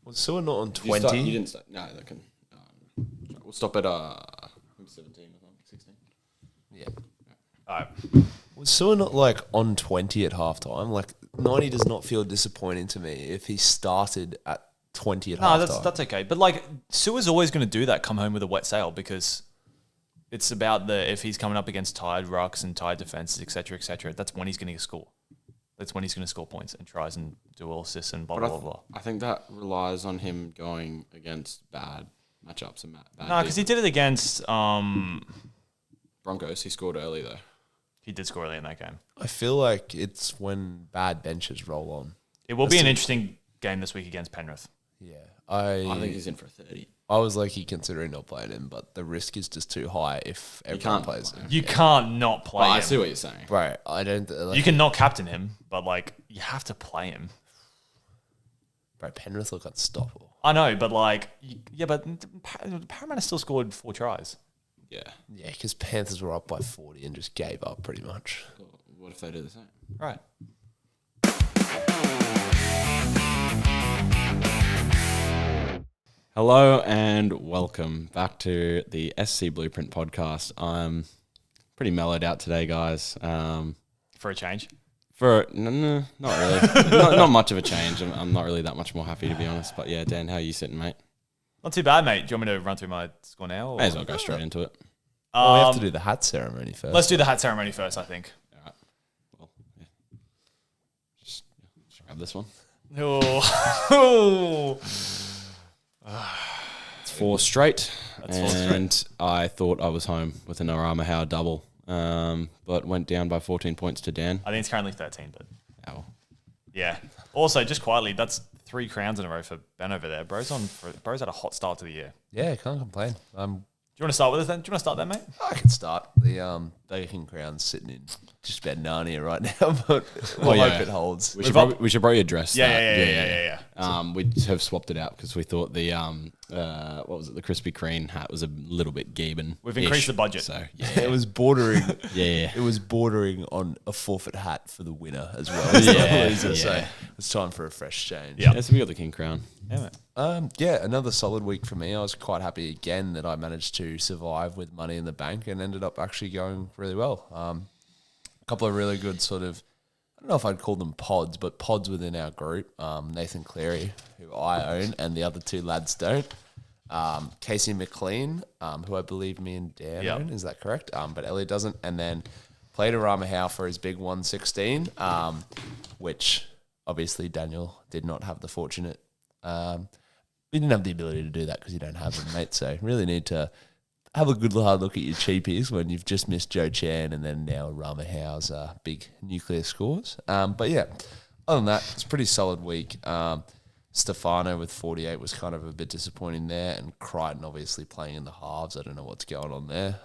Was Sewer not on You 20? didn't start. No, they can. We'll stop at 17 or something, 16. Yeah. All right. Was Sewer not like on 20 at halftime? Like 90 does not feel disappointing to me if he started at 20 at halftime. No, that's okay. But like Sewer's always going to do that. Come home with a wet sail because it's about if he's coming up against tired rucks and tired defenses, etc., etc. That's when he's going to score. That's when he's going to score points and tries and do all assists and blah, blah, blah. I think that relies on him going against bad matchups and bad. No, because he did it against Broncos. He scored early though. He did score early in that game. I feel like it's when bad benches roll on. It will be an interesting game this week against Penrith. Yeah. I think he's in for a 30. I was like considering not playing him, but the risk is just too high if everyone plays him. You can't not play him. I see what you're saying. Right. I don't... you can not captain him, but like you have to play him. Bro, Penrith look unstoppable. I know, but like... but Parramatta still scored 4 tries. Yeah. Yeah, because Panthers were up by 40 and just gave up pretty much. What if they do the same? Right. Hello and welcome back to the SC Blueprint podcast. I'm pretty mellowed out today, guys. For a change? No, not really. not much of a change. I'm not really that much more happy, to be honest. But yeah, Dan, how are you sitting, mate? Not too bad, mate. Do you want me to run through my score now? Or? May as well go straight into it. We have to do the hat ceremony first. Let's do the hat ceremony first, I think. All right. Well, yeah. Just grab this one. Oh. It's 4 straight. That's 4 straight. And I thought I was home with an Arama Hau double, but went down by 14 points to Dan. I think it's currently 13, but Ow. yeah. Also, just quietly, that's 3 crowns in a row for Ben over there. Bro's had a hot start to the year. Yeah, can't complain. Do you want to start with us then? Do you want to start then, mate? I can start. The Burger King crown's sitting in just about Narnia right now, but we'll hope it holds. We should probably address that. Yeah. We have swapped it out because we thought the what was it? The Krispy Kreme hat was a little bit Gaben. We've increased the budget. So yeah, It was bordering. yeah. It was bordering on a forfeit hat for the winner as well as the loser. So it's time for a fresh change. Yeah. So we got the King crown. Yeah, mate. Another solid week for me. I was quite happy again that I managed to survive with money in the bank and ended up actually going really well. A couple of really good sort of, I don't know if I'd call them pods, but pods within our group. Nathan Cleary, who I own, and the other 2 lads don't. Casey McLean, who I believe me and Dan own, is that correct? But Elliot doesn't. And then played Arama Hau for his big 116, which obviously Daniel did not have the fortunate. We didn't have the ability to do that because you don't have them, mate. So really need to have a good hard look at your cheapies when you've just missed Joe Chan and then now Arama Hau's big nuclear scores. But yeah, other than that, it's a pretty solid week. Stefano with 48 was kind of a bit disappointing there, and Crichton obviously playing in the halves. I don't know what's going on there.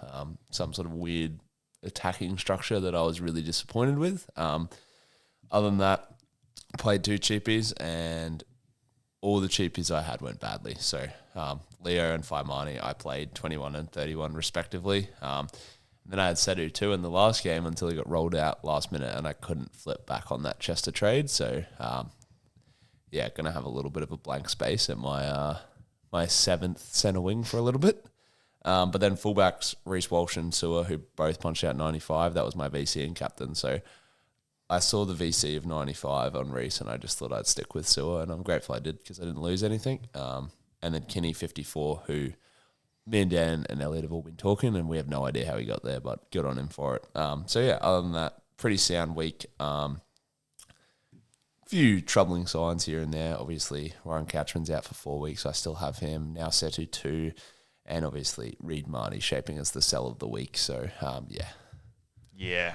Some sort of weird attacking structure that I was really disappointed with. Other than that, played 2 cheapies and all the cheapies I had went badly. So Leo and Hau-mania, I played 21 and 31 respectively. Then I had Sedu too in the last game until he got rolled out last minute and I couldn't flip back on that Chester trade. So going to have a little bit of a blank space at my 7th centre wing for a little bit. But then fullbacks, Reece Walsh and Sewer, who both punched out 95. That was my VC and captain. So I saw the VC of 95 on Reece and I just thought I'd stick with Sewer, and I'm grateful I did because I didn't lose anything. And then Kinney 54, who me and Dan and Elliot have all been talking, and we have no idea how he got there, but good on him for it. Other than that, pretty sound week. Few troubling signs here and there. Obviously, Warren Couchman's out for 4 weeks. I still have him. Now Setu 2, and obviously Reed Marnie shaping as the sell of the week. So, Yeah.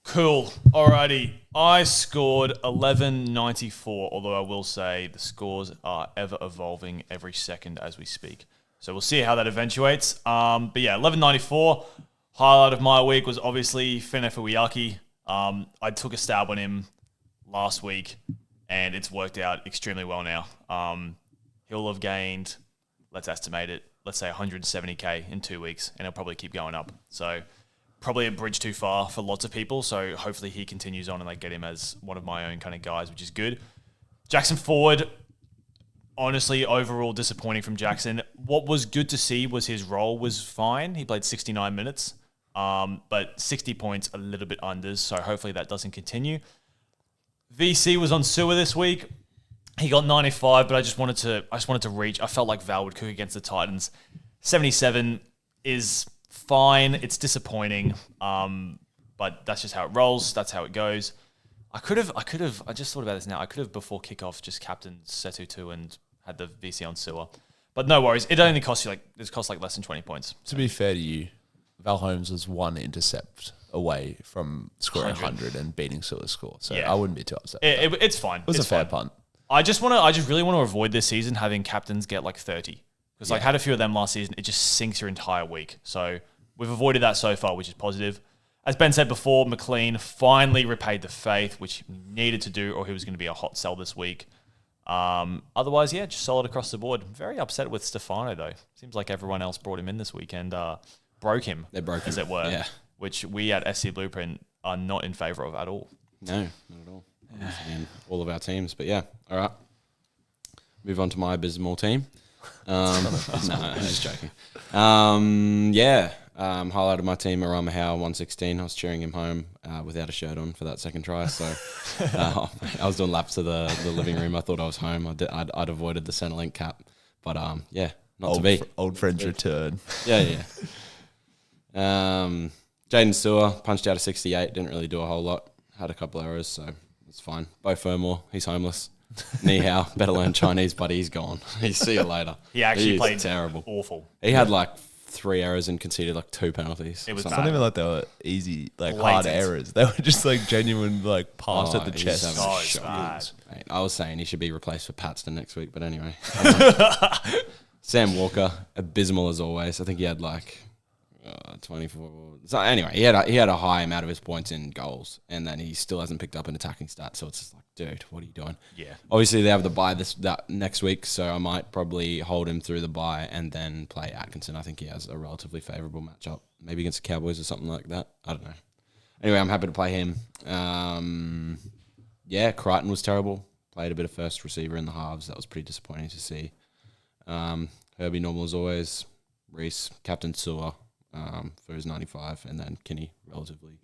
Cool. Alrighty. I scored 1194, although I will say the scores are ever evolving every second as we speak. So we'll see how that eventuates. But yeah, 1194. Highlight of my week was obviously Fene Fuiaki. I took a stab on him last week, and it's worked out extremely well now. He'll have gained, let's estimate it, let's say 170k in 2 weeks, and he'll probably keep going up. So probably a bridge too far for lots of people. So hopefully he continues on and I get him as one of my own kind of guys, which is good. Jackson Ford, honestly, overall disappointing from Jackson. What was good to see was his role was fine. He played 69 minutes, but 60 points, a little bit unders. So hopefully that doesn't continue. VC was on sewer this week. He got 95, but I just wanted to reach. I felt like Val would cook against the Titans. 77 is fine. It's disappointing, but that's just how it rolls. That's how it goes. I just thought about this now. I could have, before kickoff, just captained Setu 2 and had the VC on sewer. But no worries. It only costs you less than 20 points. To be fair to you, Val Holmes was one intercept away from scoring 100 and beating Sewer's score. So I wouldn't be too upset. It's fine. It was a fair punt. I just really want to avoid this season having captains get like 30. Because I had a few of them last season. It just sinks your entire week. So we've avoided that so far, which is positive. As Ben said before, McLean finally repaid the faith, which he needed to do, or he was going to be a hot sell this week. Otherwise, just solid across the board. Very upset with Stefano, though. Seems like everyone else brought him in this week and broke him. They broke him, as it were. Yeah. Which we at SC Blueprint are not in favour of at all. No, not at all. In all of our teams. But all right. Move on to my abysmal team. No, I'm just joking. Highlighted my team, Arama Hau, 116. I was cheering him home without a shirt on for that second try. So I was doing laps of the living room. I thought I was home. I'd avoided the Centrelink cap. But not to be. Old friends return. Yeah. Jaden Stewart punched out a 68. Didn't really do a whole lot. Had a couple errors, so it's fine. Bo Fermor, he's homeless. Ni hao, better learn Chinese, but he's gone. See you later. He actually played terrible. Awful. He had like 3 errors and conceded like 2 penalties. It was It's not even like they were easy, like hard errors. They were just like genuine, like passed at the chest. It's bad. Mate, I was saying he should be replaced for Paxton next week, but anyway. Sam Walker, abysmal as always. I think he had like 24. So anyway, he had a high amount of his points in goals, and then he still hasn't picked up an attacking stat. So it's just like, dude, what are you doing? Yeah. Obviously, they have the bye that next week, so I might probably hold him through the bye and then play Atkinson. I think he has a relatively favourable matchup, maybe against the Cowboys or something like that. I don't know. Anyway, I'm happy to play him. Crichton was terrible. Played a bit of first receiver in the halves. That was pretty disappointing to see. Herbie normal as always. Reese, Captain Sewer for his 95, and then Kinney, relatively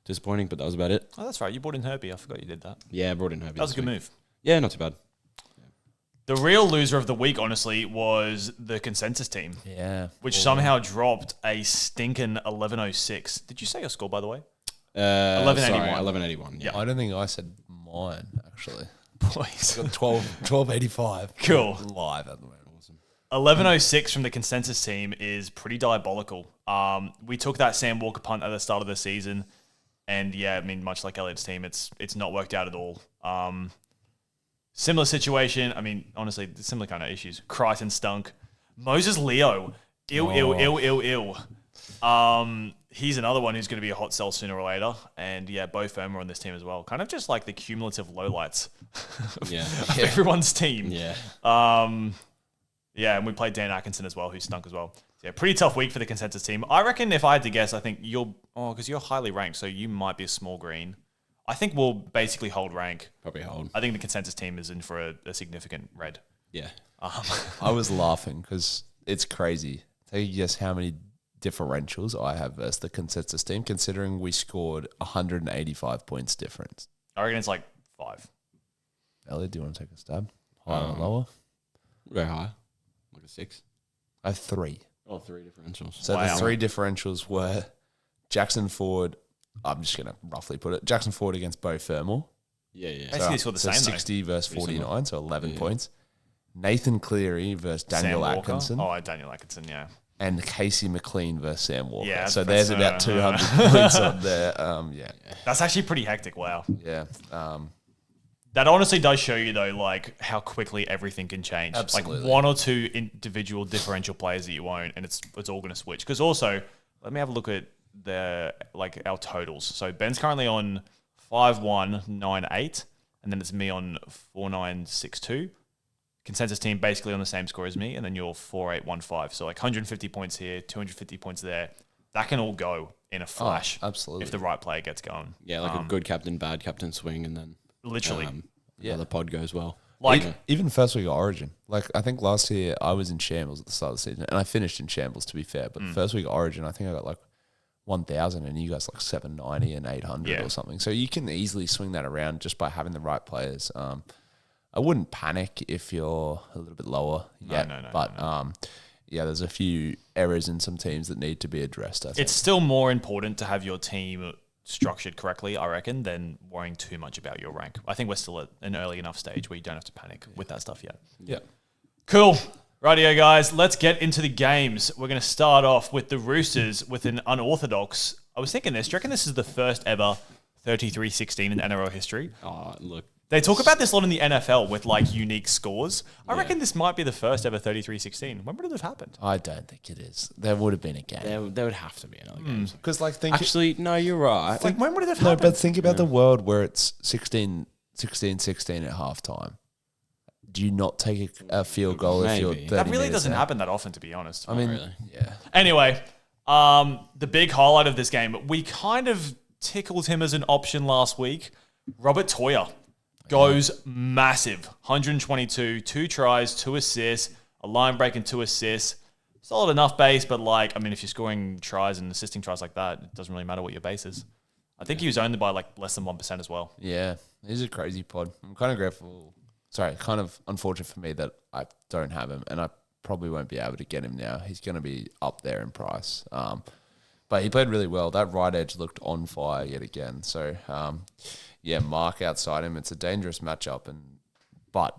disappointing, but that was about it. Oh, that's right. You brought in Herbie. I forgot you did that. Yeah, I brought in Herbie. That was a good move. Yeah, not too bad. The real loser of the week, honestly, was the consensus team. Yeah. Which somehow dropped a stinking 1106. Did you say your score, by the way? 1181. 1181. Yeah. I don't think I said mine, actually. Boys. I got 1285. Cool. Live at the moment. 1106 from the consensus team is pretty diabolical. We took that Sam Walker punt at the start of the season, and much like Elliot's team, it's not worked out at all. Similar situation. Honestly, similar kind of issues. Crichton stunk. Moses Leo, ill. He's another one who's going to be a hot sell sooner or later, and Bo Fermor on this team as well. Kind of just like the cumulative lowlights of everyone's team. And we played Dan Atkinson as well, who stunk as well. So pretty tough week for the consensus team. I reckon if I had to guess, I think because you're highly ranked, so you might be a small green. I think we'll basically hold rank. Probably hold. I think the consensus team is in for a significant red. Yeah. I was laughing because it's crazy. Take a guess how many differentials I have versus the consensus team, considering we scored 185 points difference. I reckon it's like 5. Elliot, do you want to take a stab? Higher or lower? Very high. Like a 6. I have 3. Oh, 3 differentials. So the 3 differentials were Jackson Ford. I'm just going to roughly put it. Jackson Ford against Bo Fermor. Yeah. Basically, it's all the same, 60 versus 49, so 11 points. Nathan Cleary versus Daniel Atkinson. Oh, Daniel Atkinson, yeah. And Casey McLean versus Sam Walker. Yeah, so there's about 200 points on there. That's actually pretty hectic. Wow. Yeah. That honestly does show you, though, like how quickly everything can change. Absolutely. Like 1 or 2 individual differential players that you own, and it's all going to switch. Because also, let me have a look at our totals. So Ben's currently on 5198, and then it's me on 4962. Consensus team basically on the same score as me, and then you're 4815. So like 150 points here, 250 points there. That can all go in a flash. Absolutely. If the right player gets going. Yeah, like a good captain, bad captain swing, and then Literally. the pod goes well. Like, even first week of Origin. Like, I think last year I was in shambles at the start of the season, and I finished in shambles, to be fair. But first week of Origin, I think I got like 1,000, and you guys like 790 and 800 or something. So you can easily swing that around just by having the right players. I wouldn't panic if you're a little bit lower yet, yeah, there's a few errors in some teams that need to be addressed. I think it's still more important to have your team structured correctly, I reckon, than worrying too much about your rank. I think we're still at an early enough stage where you don't have to panic with that stuff yet. Yeah. Cool. Rightio, guys. Let's get into the games. We're going to start off with the Roosters with an unorthodox. I was thinking this. Do you reckon this is the first ever 33-16 in NRL history? Oh, look. They talk about this a lot in the NFL with like unique scores. I reckon this might be the first ever 33-16. When would it have happened? I don't think it is. There would have been a game. There would have to be another game. Because like think Actually, no, you're right. Like, when would it have no, happened? but think about the world where it's 16 at halftime. Do you not take a field goal if you're 30 That really minutes doesn't out? happen that often, to be honest. I mean, really. yeah. Anyway, the big highlight of this game, we kind of tickled him as an option last week. Robert Toyer goes massive. 122, 2 tries, 2 assists, a line break and 2 assists. Solid enough base, but like, I mean, if you're scoring tries and assisting tries like that, it doesn't really matter what your base is. I think he was owned by like less than 1% as well. Yeah, he's a crazy pod. I'm kind of grateful. Sorry, kind of unfortunate for me that I don't have him, and I probably won't be able to get him now. He's going to be up there in price. But he played really well. That right edge looked on fire yet again. So, yeah, Mark outside him. It's a dangerous matchup. But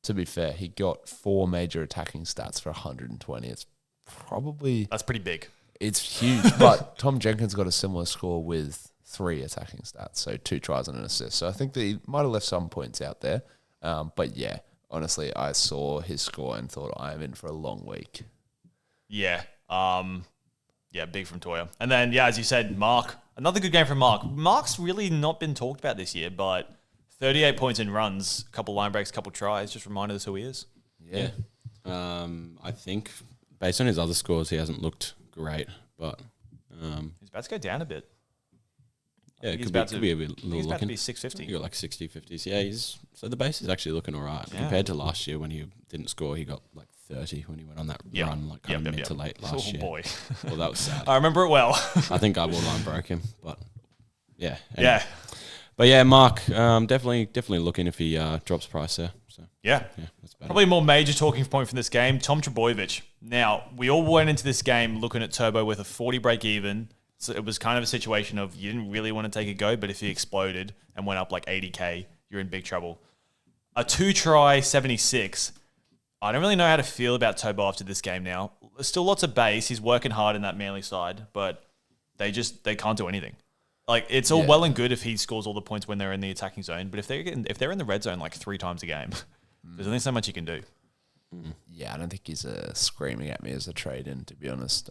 to be fair, he got 4 major attacking stats for 120. It's probably... That's pretty big. It's huge. But Tom Jenkins got a similar score with 3 attacking stats. So 2 tries and an assist. So I think that he might have left some points out there. But yeah, honestly, I saw his score and thought I am in for a long week. Yeah. Yeah, big from Toyer. And then, yeah, as you said, Mark. Another good game from Mark. Mark's really not been talked about this year, but 38 points in runs, a couple line breaks, a couple tries, just reminded us who he is. Yeah. I think based on his other scores, he hasn't looked great, but He's about to go down a bit. yeah, it He's could about be a to- bit He's little about to looking. be 650. He got like 60, 50s. Yeah, so the base is actually looking all right. Yeah. Compared to last year when he didn't score, he got like 30 when he went on that run, like kind of mid to late last year. Oh, boy. Well, that was sad. I remember it well. I think I line broke him, but yeah. Anyway. Yeah. But yeah, Mark, definitely looking if he drops price there. So Yeah. yeah, that's better. Probably a more major talking point from this game, Tom Trbojevic. Now, we all went into this game looking at Turbo with a 40 break even. So it was kind of a situation of you didn't really want to take a go, but if he exploded and went up like 80K, you're in big trouble. A 2-try 76. I don't really know how to feel about Turbo after this game now. There's still lots of base. He's working hard in that Manly side, but they can't do anything. Like, it's all well and good if he scores all the points when they're in the attacking zone, but if they're in the red zone like 3 times a game, there's only so much you can do. Yeah, I don't think he's screaming at me as a trade-in, to be honest.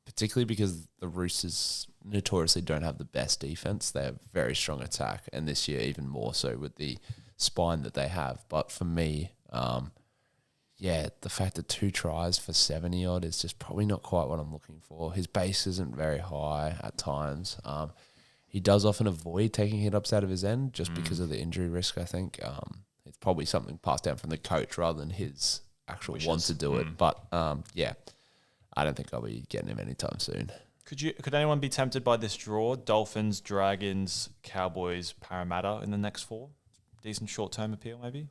Particularly because the Roosters notoriously don't have the best defense. They have very strong attack, and this year even more so with the spine that they have. But for me, yeah, the fact that 2 tries for 70-odd is just probably not quite what I'm looking for. His base isn't very high at times. He does often avoid taking hit-ups out of his end just because of the injury risk, I think. It's probably something passed down from the coach rather than his actual want to do it. But, yeah, I don't think I'll be getting him anytime soon. Could anyone be tempted by this draw? Dolphins, Dragons, Cowboys, Parramatta in the next 4? Decent short-term appeal, maybe?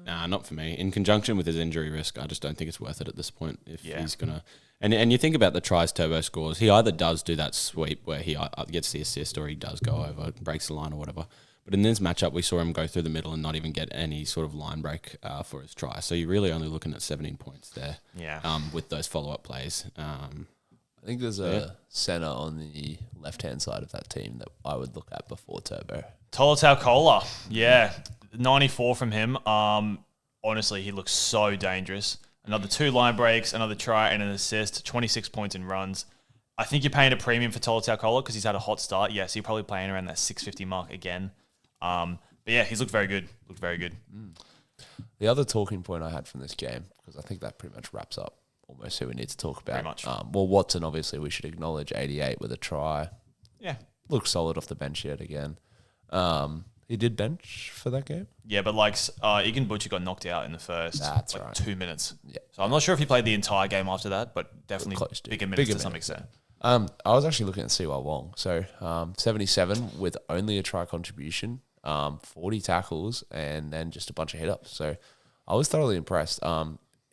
Nah, not for me. In conjunction with his injury risk, I just don't think it's worth it at this point. If he's gonna, and you think about the tries Turbo scores, he either does do that sweep where he gets the assist, or he does go over, breaks the line or whatever. But in this matchup, we saw him go through the middle and not even get any sort of line break for his try. So you're really only looking at 17 points there. Yeah. With those follow-up plays. I think there's a centre on the left-hand side of that team that I would look at before Turbo. Tolotau, yeah. 94 from him. Honestly, he looks so dangerous. Another 2 line breaks, another try and an assist, 26 points in runs. I think you're paying a premium for Tolotau because he's had a hot start. Yes, you're probably playing around that 650 mark again. But yeah, he's looked very good. The other talking point I had from this game, because I think that pretty much wraps up almost who we need to talk about. Very much. Well, Watson, obviously, we should acknowledge 88 with a try. Yeah. Looks solid off the bench yet again. He did bench for that game? Yeah, but Egan Butcher got knocked out in the first 2 minutes. Yeah. So I'm not sure if he played the entire game after that, but definitely Close to. bigger minutes to some minutes, extent. I was actually looking at Siwa Wong. So 77 with only a try contribution, 40 tackles, and then just a bunch of hit-ups. So I was thoroughly impressed.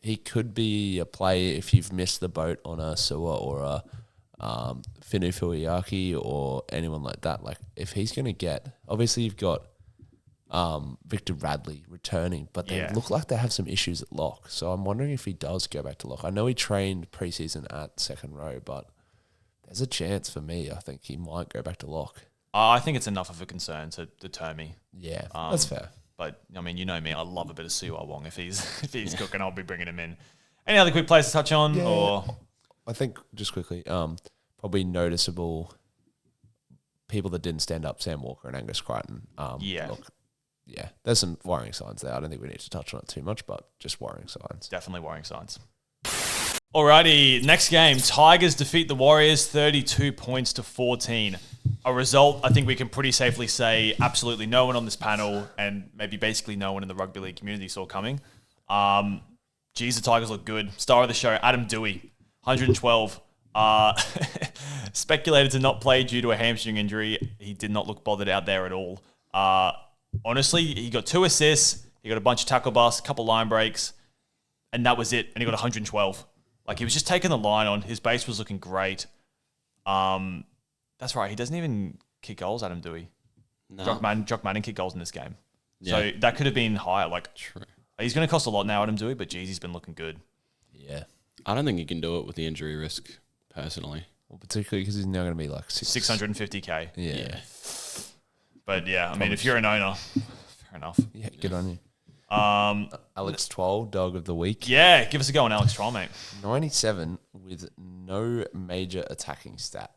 He could be a play if you've missed the boat on a Sua or a Finu Fuiaki or anyone like that. Like, if he's going to get... Obviously, you've got Victor Radley returning, but they look like they have some issues at lock. So I'm wondering if he does go back to lock. I know he trained preseason at second row, but there's a chance for me. I think he might go back to lock. I think it's enough of a concern to deter me. Yeah, that's fair. But, I mean, you know me. I love a bit of Siwa Wong. If he's cooking, I'll be bringing him in. Any other quick plays to touch on? Yeah. Or I think, just quickly, probably noticeable people that didn't stand up, Sam Walker and Angus Crichton. Look, there's some worrying signs there. I don't think we need to touch on it too much, but just worrying signs. Definitely worrying signs. Alrighty, next game. Tigers defeat the Warriors 32 points to 14. A result I think we can pretty safely say absolutely no one on this panel and maybe basically no one in the rugby league community saw coming. Geez, the Tigers look good. Star of the show, Adam Dewey, 112. Speculated to not play due to a hamstring injury. He did not look bothered out there at all. Honestly, he got 2 assists. He got a bunch of tackle busts, a couple line breaks, and that was it. And he got 112. Like, he was just taking the line on. His base was looking great. That's right. He doesn't even kick goals, Adam Dewey. No. Jock Manning kicked goals in this game. Yeah. So that could have been higher. Like, True. He's going to cost a lot now, Adam Dewey, but geez, he's been looking good. Yeah. I don't think you can do it with the injury risk, personally. Well, particularly because he's now going to be like 650K. Yeah. But yeah, I mean, if you're an owner, fair enough. Yeah, good on you. Alex Twoll, dog of the week. Yeah, give us a go on Alex Troll, mate. 97 with no major attacking stat.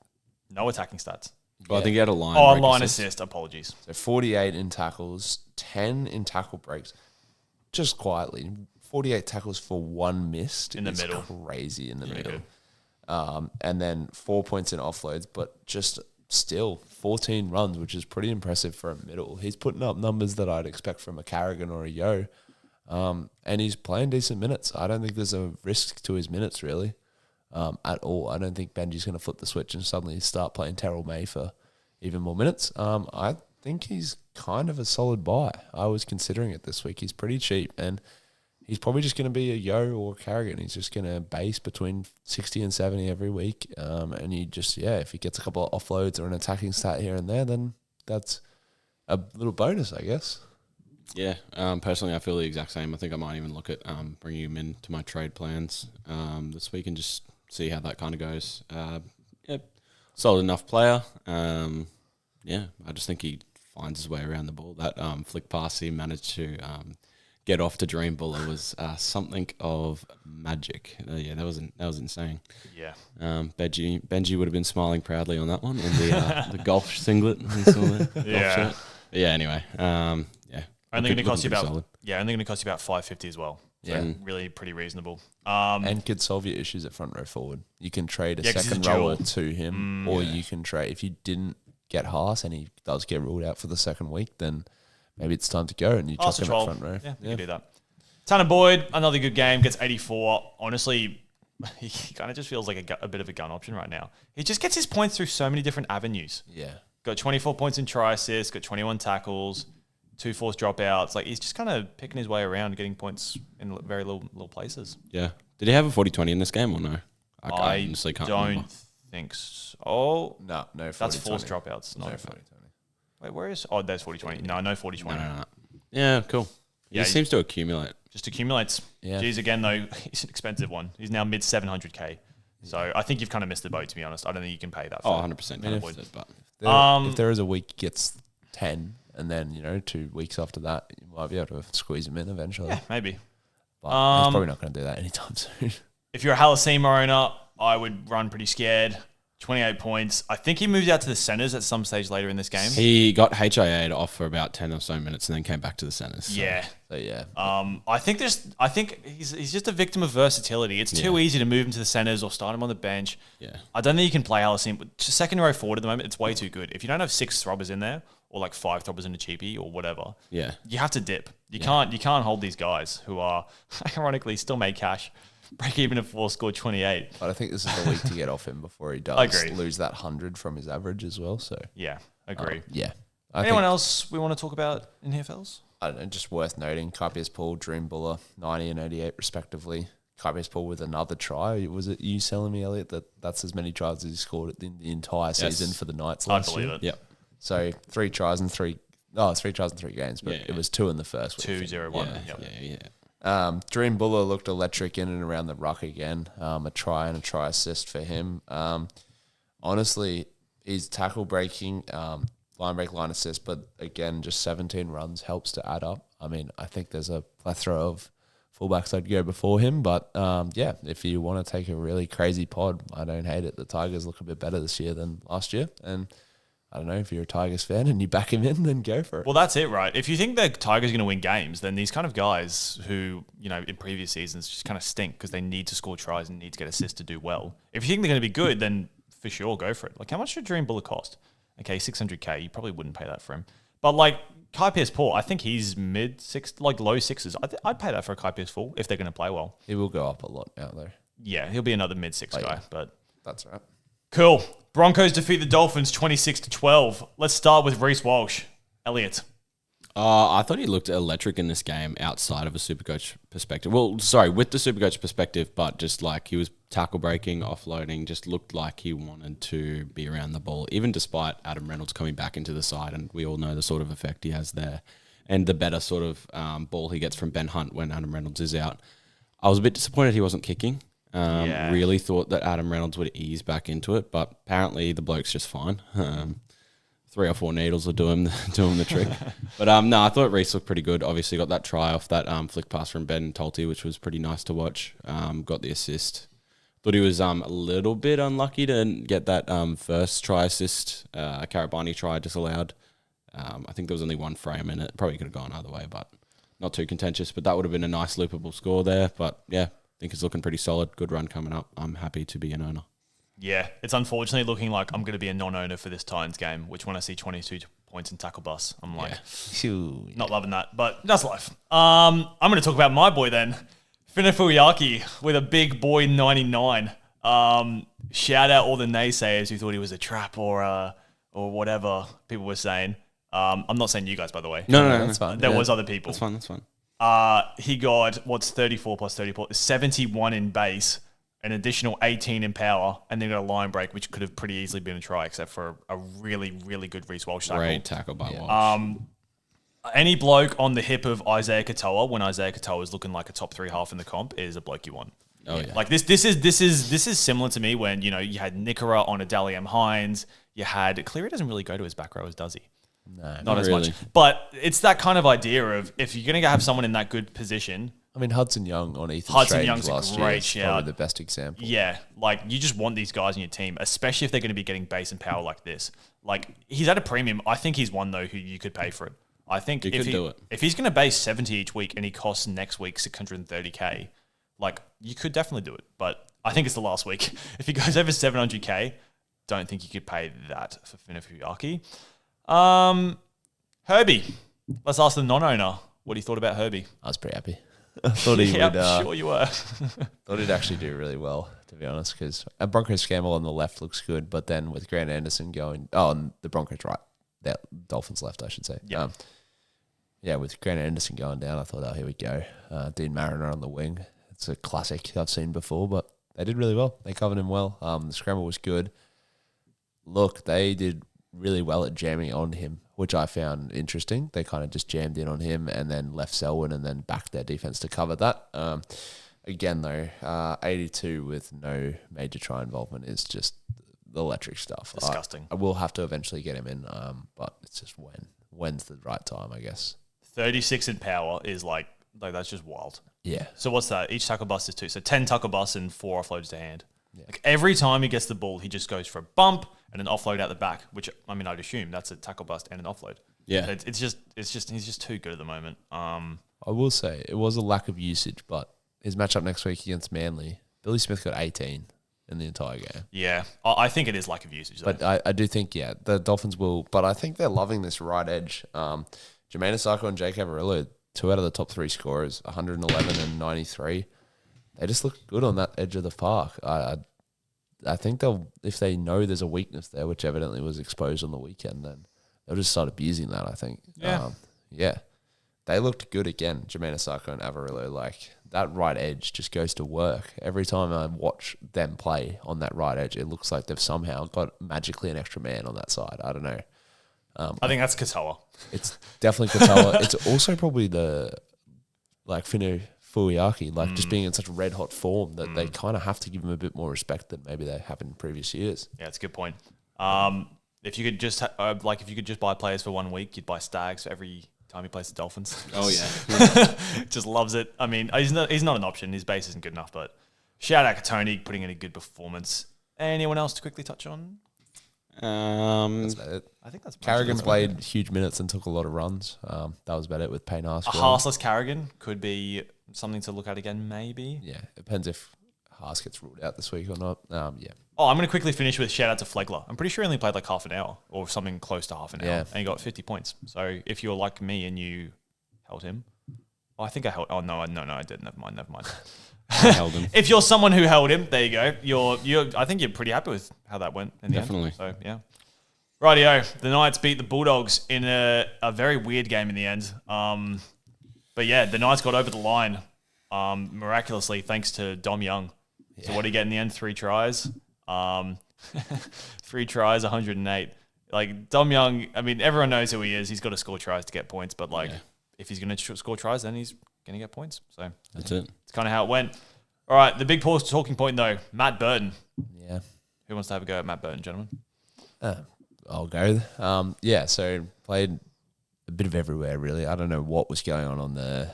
No attacking stats. Well, I think he had a line. Oh, break line assist. Apologies. So 48 in tackles, 10 in tackle breaks. Just quietly, 48 tackles for 1 missed. In the middle. Crazy in the middle. Good. And then 4 points in offloads, but just still 14 runs, which is pretty impressive for a middle. He's putting up numbers that I'd expect from a Carrigan or a Yo. And he's playing decent minutes. I don't think there's a risk to his minutes, really, at all. I don't think Benji's going to flip the switch and suddenly start playing Terrell May for even more minutes. I think he's kind of a solid buy. I was considering it this week. He's pretty cheap, and he's probably just going to be a Yo or Carrigan. He's just going to base between 60 and 70 every week. And he just, if he gets a couple of offloads or an attacking stat here and there, then that's a little bonus, I guess. Yeah, personally, I feel the exact same. I think I might even look at bringing him into my trade plans this week and just see how that kind of goes. Solid enough player. I just think he finds his way around the ball. That flick pass he managed to get off to Dream Buller was something of magic. That was insane. Yeah. Benji would have been smiling proudly on that one in the golf singlet. He saw the golf shirt. But yeah. Anyway. Only going to cost you about only going to cost you about $550 as well. So Yeah. really pretty reasonable. And could solve your issues at front row forward. You can trade a 'cause he's second a rower dual. to him, or you can trade if you didn't get Haas and he does get ruled out for the second week, then maybe it's time to go and you chuck him at front row. Yeah, you can do that. Tanner Boyd, another good game, gets 84. Honestly, he kind of just feels like a bit of a gun option right now. He just gets his points through so many different avenues. Yeah. Got 24 points in try assists, got 21 tackles, 2 forced dropouts. Like, he's just kind of picking his way around, getting points in very little places. Yeah. Did he have a 40-20 in this game or no? I honestly can't don't remember. think so. Oh, No, that's forced dropouts. No, Not 40-20. Wait, where is... Oh, there's 40-20. No 40-20. No. Yeah, cool. Yeah, He seems to accumulate. Just accumulates. Yeah. Geez, again, though, he's an expensive one. He's now mid 700K. So I think you've kind of missed the boat, to be honest. I don't think you can pay that. Oh, For 100%. Tanner Yeah, Boyd. but If there is a week he gets 10, and then 2 weeks after that, you might be able to squeeze him in eventually. Yeah, maybe. But he's probably not going to do that anytime soon. If you're a Halasima owner, I would run pretty scared. 28 points. I think he moved out to the centres at some stage later in this game. he got HIA'd off for about 10 or so minutes and then came back to the centres. So. Yeah. So yeah. I think he's just a victim of versatility. It's too easy to move him to the centres or start him on the bench. Yeah. I don't think you can play Halasima. Second row forward at the moment, it's way too good. If you don't have 6 throbbers in there, or like 5 throbbers in a cheapie or whatever. Yeah. You have to dip. You can't hold these guys who are ironically still made cash, break even at 4, score 28. But I think this is the week to get off him before he does Agree. lose that 100 from his average as well. So Yeah, agree. yeah. Anyone else we want to talk about in here, fellas? I don't know, just worth noting, Kaipius Paul, Dream Buller, 90 and 88 respectively. Kaipius Paul with another try. Was it you telling me, Elliot, that that's as many tries as he scored in the entire season for the Knights last year? I believe it. Yep. So 3 tries in 3 games, but it was 2 in the first week. 2-0-1. Yeah. Dream Buller looked electric in and around the ruck again. A try and a try assist for him. Honestly, his tackle breaking, line break, line assist, but again, just 17 runs helps to add up. I mean, I think there's a plethora of fullbacks I'd go before him, but if you want to take a really crazy pod, I don't hate it. The Tigers look a bit better this year than last year, and I don't know, if you're a Tigers fan and you back him in, then go for it. Well, that's it, right? If you think the Tigers are going to win games, then these kind of guys who, in previous seasons just kind of stink because they need to score tries and need to get assists to do well. If you think they're going to be good, then for sure, go for it. Like, how much should Dream Buller cost? Okay, $600K. You probably wouldn't pay that for him. But, like, Kaipius Paul, I think he's low sixes. I'd pay that for a Kaipius Paul if they're going to play well. He will go up a lot now, though. Yeah, he'll be another mid-six guy, yeah. but... That's right. Cool. Broncos defeat the Dolphins 26-12. Let's start with Reece Walsh. Elliot. I thought he looked electric in this game outside of a Supercoach perspective. Well, sorry, with the Supercoach perspective, but just like he was tackle breaking, offloading, just looked like he wanted to be around the ball, even despite Adam Reynolds coming back into the side, and we all know the sort of effect he has there, and the better sort of ball he gets from Ben Hunt when Adam Reynolds is out. I was a bit disappointed he wasn't kicking. Really thought that Adam Reynolds would ease back into it, but apparently the bloke's just fine. 3 or 4 needles will do him the trick. But no, I thought Reece looked pretty good. Obviously got that try off that flick pass from Ben Tolte, which was pretty nice to watch. Got the assist. Thought he was a little bit unlucky to get that first try assist. Karabani try disallowed. I think there was only one frame in it. Probably could have gone either way, but not too contentious. But that would have been a nice loopable score there. But yeah, I think it's looking pretty solid. Good run coming up. I'm happy to be an owner. Yeah, it's unfortunately looking like I'm going to be a non-owner for this Titans game, which when I see 22 points in tackle bus, I'm like, not loving that, but that's life. I'm going to talk about my boy then, Finefuyaki with a big boy 99. Shout out all the naysayers who thought he was a trap or whatever people were saying. I'm not saying you guys, by the way. No, That's fine. There was other people. That's fine. He got, 34 plus 34, 71 in base, an additional 18 in power, and then got a line break, which could have pretty easily been a try, except for a really, really good Reece Walsh tackle. Great tackle by Walsh. Any bloke on the hip of Isaiah Katoa when Isaiah Katoa is looking like a top 3 half in the comp is a bloke you want. Oh yeah. Like this is similar to me when, you had Nickera on a Dally M. Hines. You had Cleary doesn't really go to his back rowers, does he? No, Not as really. much. But it's that kind of idea of if you're going to have someone in that good position. I mean, Hudson Young on Ethan Hudson Strange Young's a last great year is shout. probably the best example. Yeah, like you just want these guys in your team, especially if they're going to be getting base and power like this. Like he's at a premium. I think he's one though who you could pay for it. I think You could do it. If he's going to base 70 each week and he costs next week 630K, like you could definitely do it. But I think it's the last week. If he goes over 700K, don't think you could pay that for Finefuyaki. Herbie, let's ask the non-owner what he thought about Herbie. I was pretty happy. I thought he would. I'm sure you were. Thought he'd actually do really well, to be honest, because a Broncos scramble on the left looks good, but then with Grant Anderson going, and the Broncos right, that Dolphins left, I should say. Yeah. With Grant Anderson going down, I thought, here we go. Dean Mariner on the wing. It's a classic I've seen before, but they did really well. They covered him well. The scramble was good. Look, they did really well at jamming on him, which I found interesting. They kind of just jammed in on him and then left Selwyn and then backed their defense to cover that. Again, though, 82 with no major try involvement is just the electric stuff. Disgusting. I will have to eventually get him in, but it's just when's the right time, I guess. 36 in power is like that's just wild. Yeah. So what's that? Each tackle bust is 2. So 10 tackle busts and 4 offloads to hand. Yeah. Like every time he gets the ball, he just goes for a bump and an offload out the back, which I mean, I'd assume that's a tackle bust and an offload. Yeah. It's just he's just too good at the moment. I will say it was a lack of usage, but his matchup next week against Manly, Billy Smith got 18. in the entire game. Yeah, I think it is lack of usage, though. But I do think, the Dolphins will. But I think they're loving this right edge. Jermaine Asako and Jake Averillo, 2 out of the top 3 scorers, 111 and 93. They just look good on that edge of the park. I think if they know there's a weakness there, which evidently was exposed on the weekend, then they'll just start abusing that, I think. Yeah. They looked good again, Jermaine Asako and Averillo. Like, that right edge just goes to work. Every time I watch them play on that right edge, it looks like they've somehow got magically an extra man on that side. I don't know. I think that's Katoa. It's definitely Katoa. It's also probably the, Fino Fuiaki, just being in such red hot form that they kind of have to give him a bit more respect than maybe they have in previous years. Yeah, it's a good point. If you could just if you could just buy players for 1 week, you'd buy Stags for every time he plays the Dolphins. Oh yeah, just loves it. I mean, he's not an option. His base isn't good enough. But shout out to Tony putting in a good performance. Anyone else to quickly touch on? That's about it. I think that's Carrigan played huge minutes and took a lot of runs. That was about it with Payne Haas. A Haasless Carrigan could be something to look at again, maybe. Yeah, it depends if Haas gets ruled out this week or not. Yeah. Oh, I'm going to quickly finish with shout out to Flegler. I'm pretty sure he only played like half an hour or something close to half an hour, and he got 50 points. So if you're like me and you held him, I think I held. Oh no, I didn't. Never mind. I held him. If you're someone who held him, there you go. I think you're pretty happy with how that went in the Definitely. end. So yeah. Rightio, the Knights beat the Bulldogs in a very weird game in the end. But yeah, the Knights got over the line miraculously thanks to Dom Young. Yeah. So what did he get in the end? 3 tries. 3 tries, 108. Like, Dom Young, I mean, everyone knows who he is. He's got to score tries to get points. But, if he's going to score tries, then he's going to get points. So that's it. It's kind of how it went. All right, the big talking point, though, Matt Burton. Yeah. Who wants to have a go at Matt Burton, gentlemen? I'll go. So played a bit of everywhere, really. I don't know what was going on the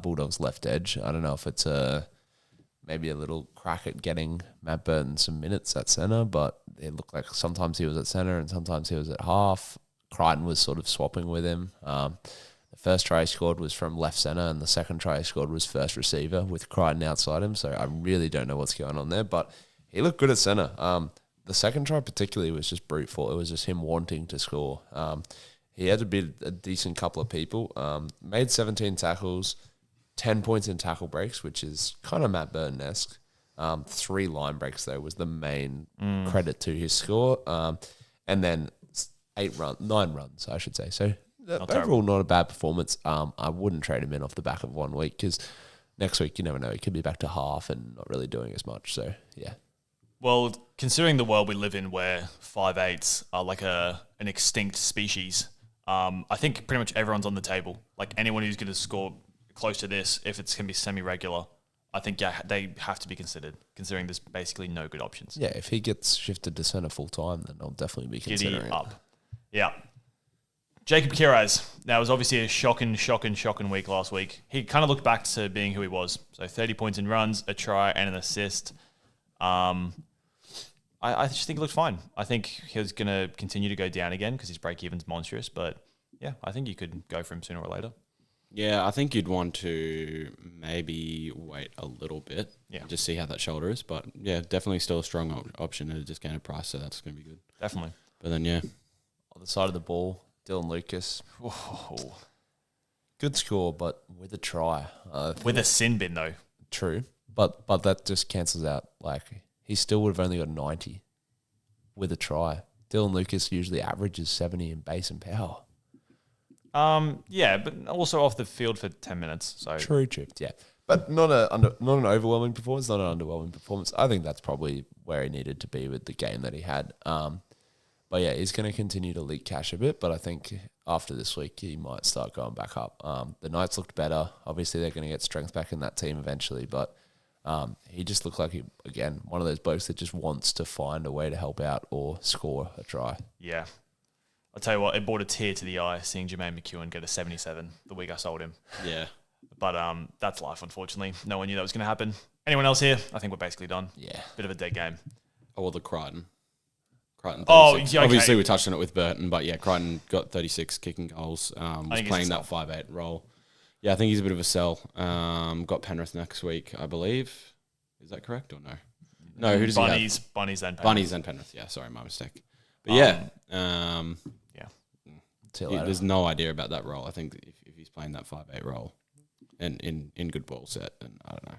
Bulldogs' left edge. I don't know if it's maybe a little crack at getting Matt Burton some minutes at centre, but it looked like sometimes he was at centre and sometimes he was at half. Crichton was sort of swapping with him. The first try he scored was from left centre and the second try he scored was first receiver with Crichton outside him, so I really don't know what's going on there, but he looked good at centre. The second try particularly was just brute force. It was just him wanting to score. He had a decent couple of people. Made 17 tackles, 10 points in tackle breaks, which is kind of Matt Burton-esque. 3 line breaks, though, was the main credit to his score. And then 9 runs, I should say. So overall, not a bad performance. I wouldn't trade him in off the back of 1 week because next week, you never know. He could be back to half and not really doing as much. So, yeah. Well, considering the world we live in where 5'8" are like an extinct species, I think pretty much everyone's on the table. Like anyone who's going to score close to this, if it's going to be semi-regular, I think they have to be considered, considering there's basically no good options. Yeah, if he gets shifted to centre full time, then I'll definitely be considering it. Up. Yeah. Jacob Kiraz. That was obviously a shocking week last week. He kind of looked back to being who he was. So 30 points in runs, a try, and an assist. I just think he looked fine. I think he's going to continue to go down again because his break-even's monstrous. But, yeah, I think you could go for him sooner or later. Yeah, I think you'd want to maybe wait a little bit. Yeah. Just see how that shoulder is. But, yeah, definitely still a strong option at a discounted price, so that's going to be good. Definitely. But then, yeah. On the side of the ball, Dylan Lucas. Oh. Good score, but with a try. With a sin bin, though. True. But that just cancels out. Like, he still would have only got 90 with a try. Dylan Lucas usually averages 70 in base and power. Yeah, but also off the field for 10 minutes. So True. Yeah. But not an overwhelming performance, not an underwhelming performance. I think that's probably where he needed to be with the game that he had. But yeah, he's going to continue to leak cash a bit, but I think after this week he might start going back up. The Knights looked better. Obviously they're going to get strength back in that team eventually, but he just looked like, one of those blokes that just wants to find a way to help out or score a try. Yeah. I'll tell you what, it brought a tear to the eye seeing Jermaine McEwen get a 77 the week I sold him. Yeah. But that's life, unfortunately. No one knew that was going to happen. Anyone else here? I think we're basically done. Yeah. Bit of a dead game. Oh, well, the Crichton. 36. Oh, yeah, okay. Obviously, we touched on it with Burton, but yeah, Crichton got 36 kicking goals. Was playing that 5'8" role. Yeah, I think he's a bit of a sell. Got Penrith next week, I believe. Is that correct or no? No, who does he have? Bunnies, then Penrith. Bunnies and Penrith. Yeah, sorry, my mistake. But yeah. See you later. There's no idea about that role. I think if he's playing that 5'8" role and in good ball set, then I don't know.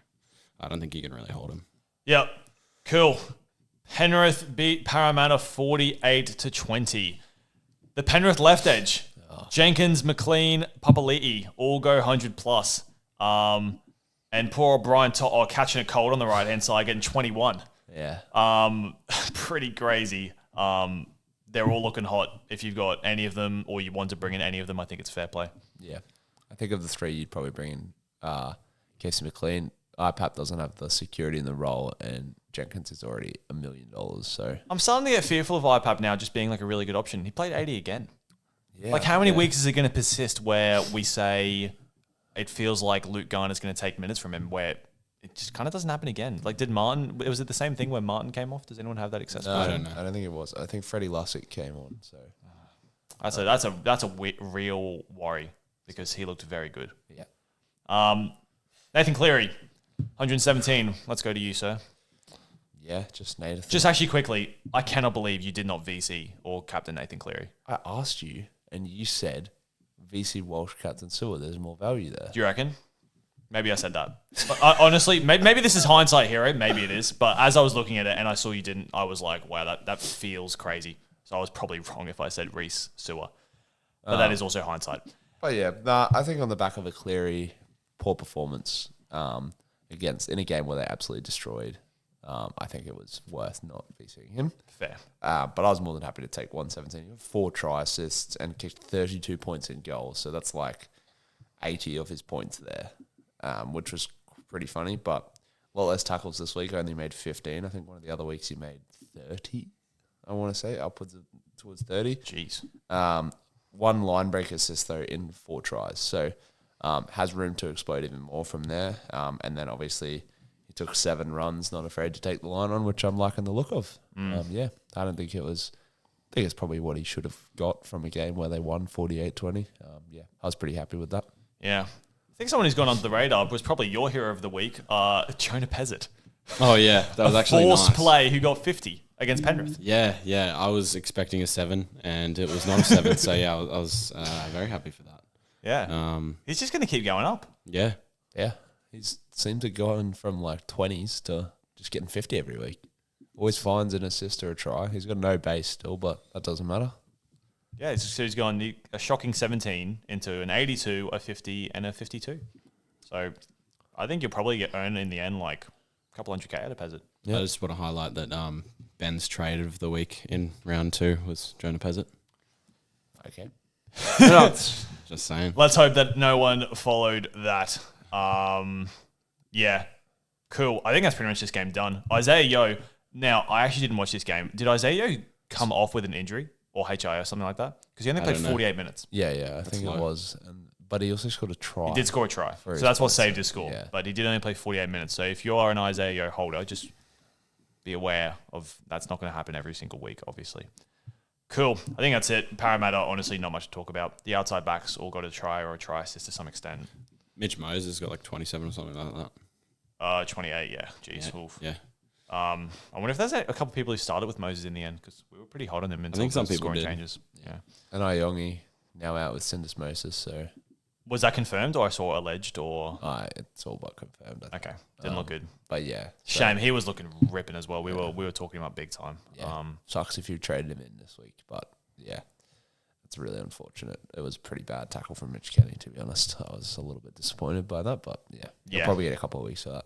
I don't think you can really hold him. Yep. Cool. Penrith beat Parramatta 48-20. The Penrith left edge. Jenkins, McLean, Papali'i all go 100 plus. And poor Brian To'o catching a cold on the right hand side, getting 21. Yeah. Pretty crazy. They're all looking hot. If you've got any of them or you want to bring in any of them, I think it's fair play. Yeah. I think of the three, you'd probably bring in Casey McLean. IPAP doesn't have the security in the role, and Jenkins is already $1 million. So I'm starting to get fearful of IPAP now just being like a really good option. He played 80 again. yeah, Like, how many weeks is it going to persist where we say it feels like Luke Garner's going to take minutes from him, where it just kind of doesn't happen again? Like, did Martin? Was it the same thing where Martin came off? Does anyone have that accessible? No, I don't know. I don't think it was. I think Freddie Lussick came on. So That's a real worry because he looked very good. yeah, Nathan Cleary, 117. Let's go to you, sir. yeah, just Nathan. Just actually quickly, I cannot believe you did not VC or captain Nathan Cleary. I asked you, and you said VC Walsh, Captain Sewer. There's more value there. Do you reckon? Maybe I said that. But honestly, maybe this is hindsight, hero. Maybe it is. But as I was looking at it and I saw you didn't, I was like, wow, that feels crazy. So I was probably wrong if I said Reece Sewer. But that is also hindsight. But yeah, I think on the back of a Cleary poor performance in a game where they absolutely destroyed, I think it was worth not VCing him. Fair. But I was more than happy to take 117. 4 try assists and kicked 32 points in goals. So that's like 80 of his points there, which was pretty funny. But a lot less tackles this week. I only made 15. I think one of the other weeks he made 30, I want to say, upwards of towards 30. Jeez. 1 line break assist, though, in 4 tries. So has room to explode even more from there. And then obviously he took 7 runs, not afraid to take the line on, which I'm liking the look of. Yeah, I don't think it was... I think it's probably what he should have got from a game where they won 48-20. Yeah, I was pretty happy with that. Yeah. I think someone who's gone under the radar was probably your hero of the week, Jonah Pezzett. Oh, yeah. That was actually forced nice. play who got 50 against Penrith. Yeah. I was expecting a 7, and it was not a 7. So, yeah, I was very happy for that. Yeah. He's just going to keep going up. Yeah. Yeah, he's seemed to go in from like 20s to just getting 50 every week. Always finds an assist or a try. He's got no base still, but that doesn't matter. Yeah, so he's gone a shocking 17 into an 82, a 50, and a 52. So I think you'll probably earn in the end like a couple $100K out of Pezzett. I just want to highlight that Ben's trade of the week in round 2 was Jonah Pezzett. Okay. Just saying. Let's hope that no one followed that. Yeah, cool. I think that's pretty much this game done. Isaiah Yeo. Now, I actually didn't watch this game. Did Isaiah Yeo come off with an injury or HI or something like that? Because he only played 48 minutes. Yeah, I think low. it was. But he also scored a try. He did score a try. So that's what saved his score. Yeah. But he did only play 48 minutes. So if you are an Isaiah Yeo holder, just be aware of that's not going to happen every single week, obviously. Cool. I think that's it. Parramatta, honestly, not much to talk about. The outside backs all got a try or a try assist to some extent. Mitch Moses got like 27 or something like that. 28, yeah. Jeez. Yeah. I wonder if there's a couple of people who started with Moses in the end because we were pretty hot on him until some people scoring did. changes. Yeah. And Iongi now out with syndesmosis, so... Was that confirmed or I saw alleged or... it's all but confirmed. Okay. Didn't look good. But yeah. Shame. He was looking ripping as well. We were talking about big time. Yeah. Sucks if you traded him in this week, but yeah. It's really unfortunate. It was a pretty bad tackle from Mitch Kenny, to be honest. I was a little bit disappointed by that, but yeah. You'll probably get a couple of weeks for that.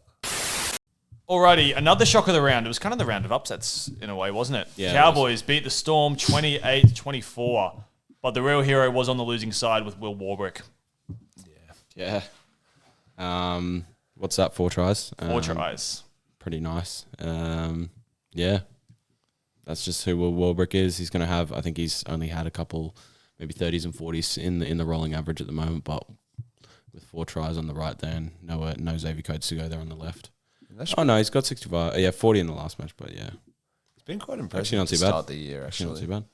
Alrighty, another shock of the round. It was kind of the round of upsets in a way, wasn't it? Yeah, Cowboys beat the Storm 28-24, but the real hero was on the losing side with Will Warbrick. Yeah. What's that? 4 tries? 4 tries. Pretty nice. Yeah. That's just who Will Warbrick is. He's going to have, I think he's only had a couple, maybe 30s and 40s in the rolling average at the moment, but with 4 tries on the right there and no Xavier Coates to go there on the left. Oh, no, he's got 65. Yeah, 40 in the last match, but yeah. It's been quite impressive not too to bad. start the year, actually. Not too bad.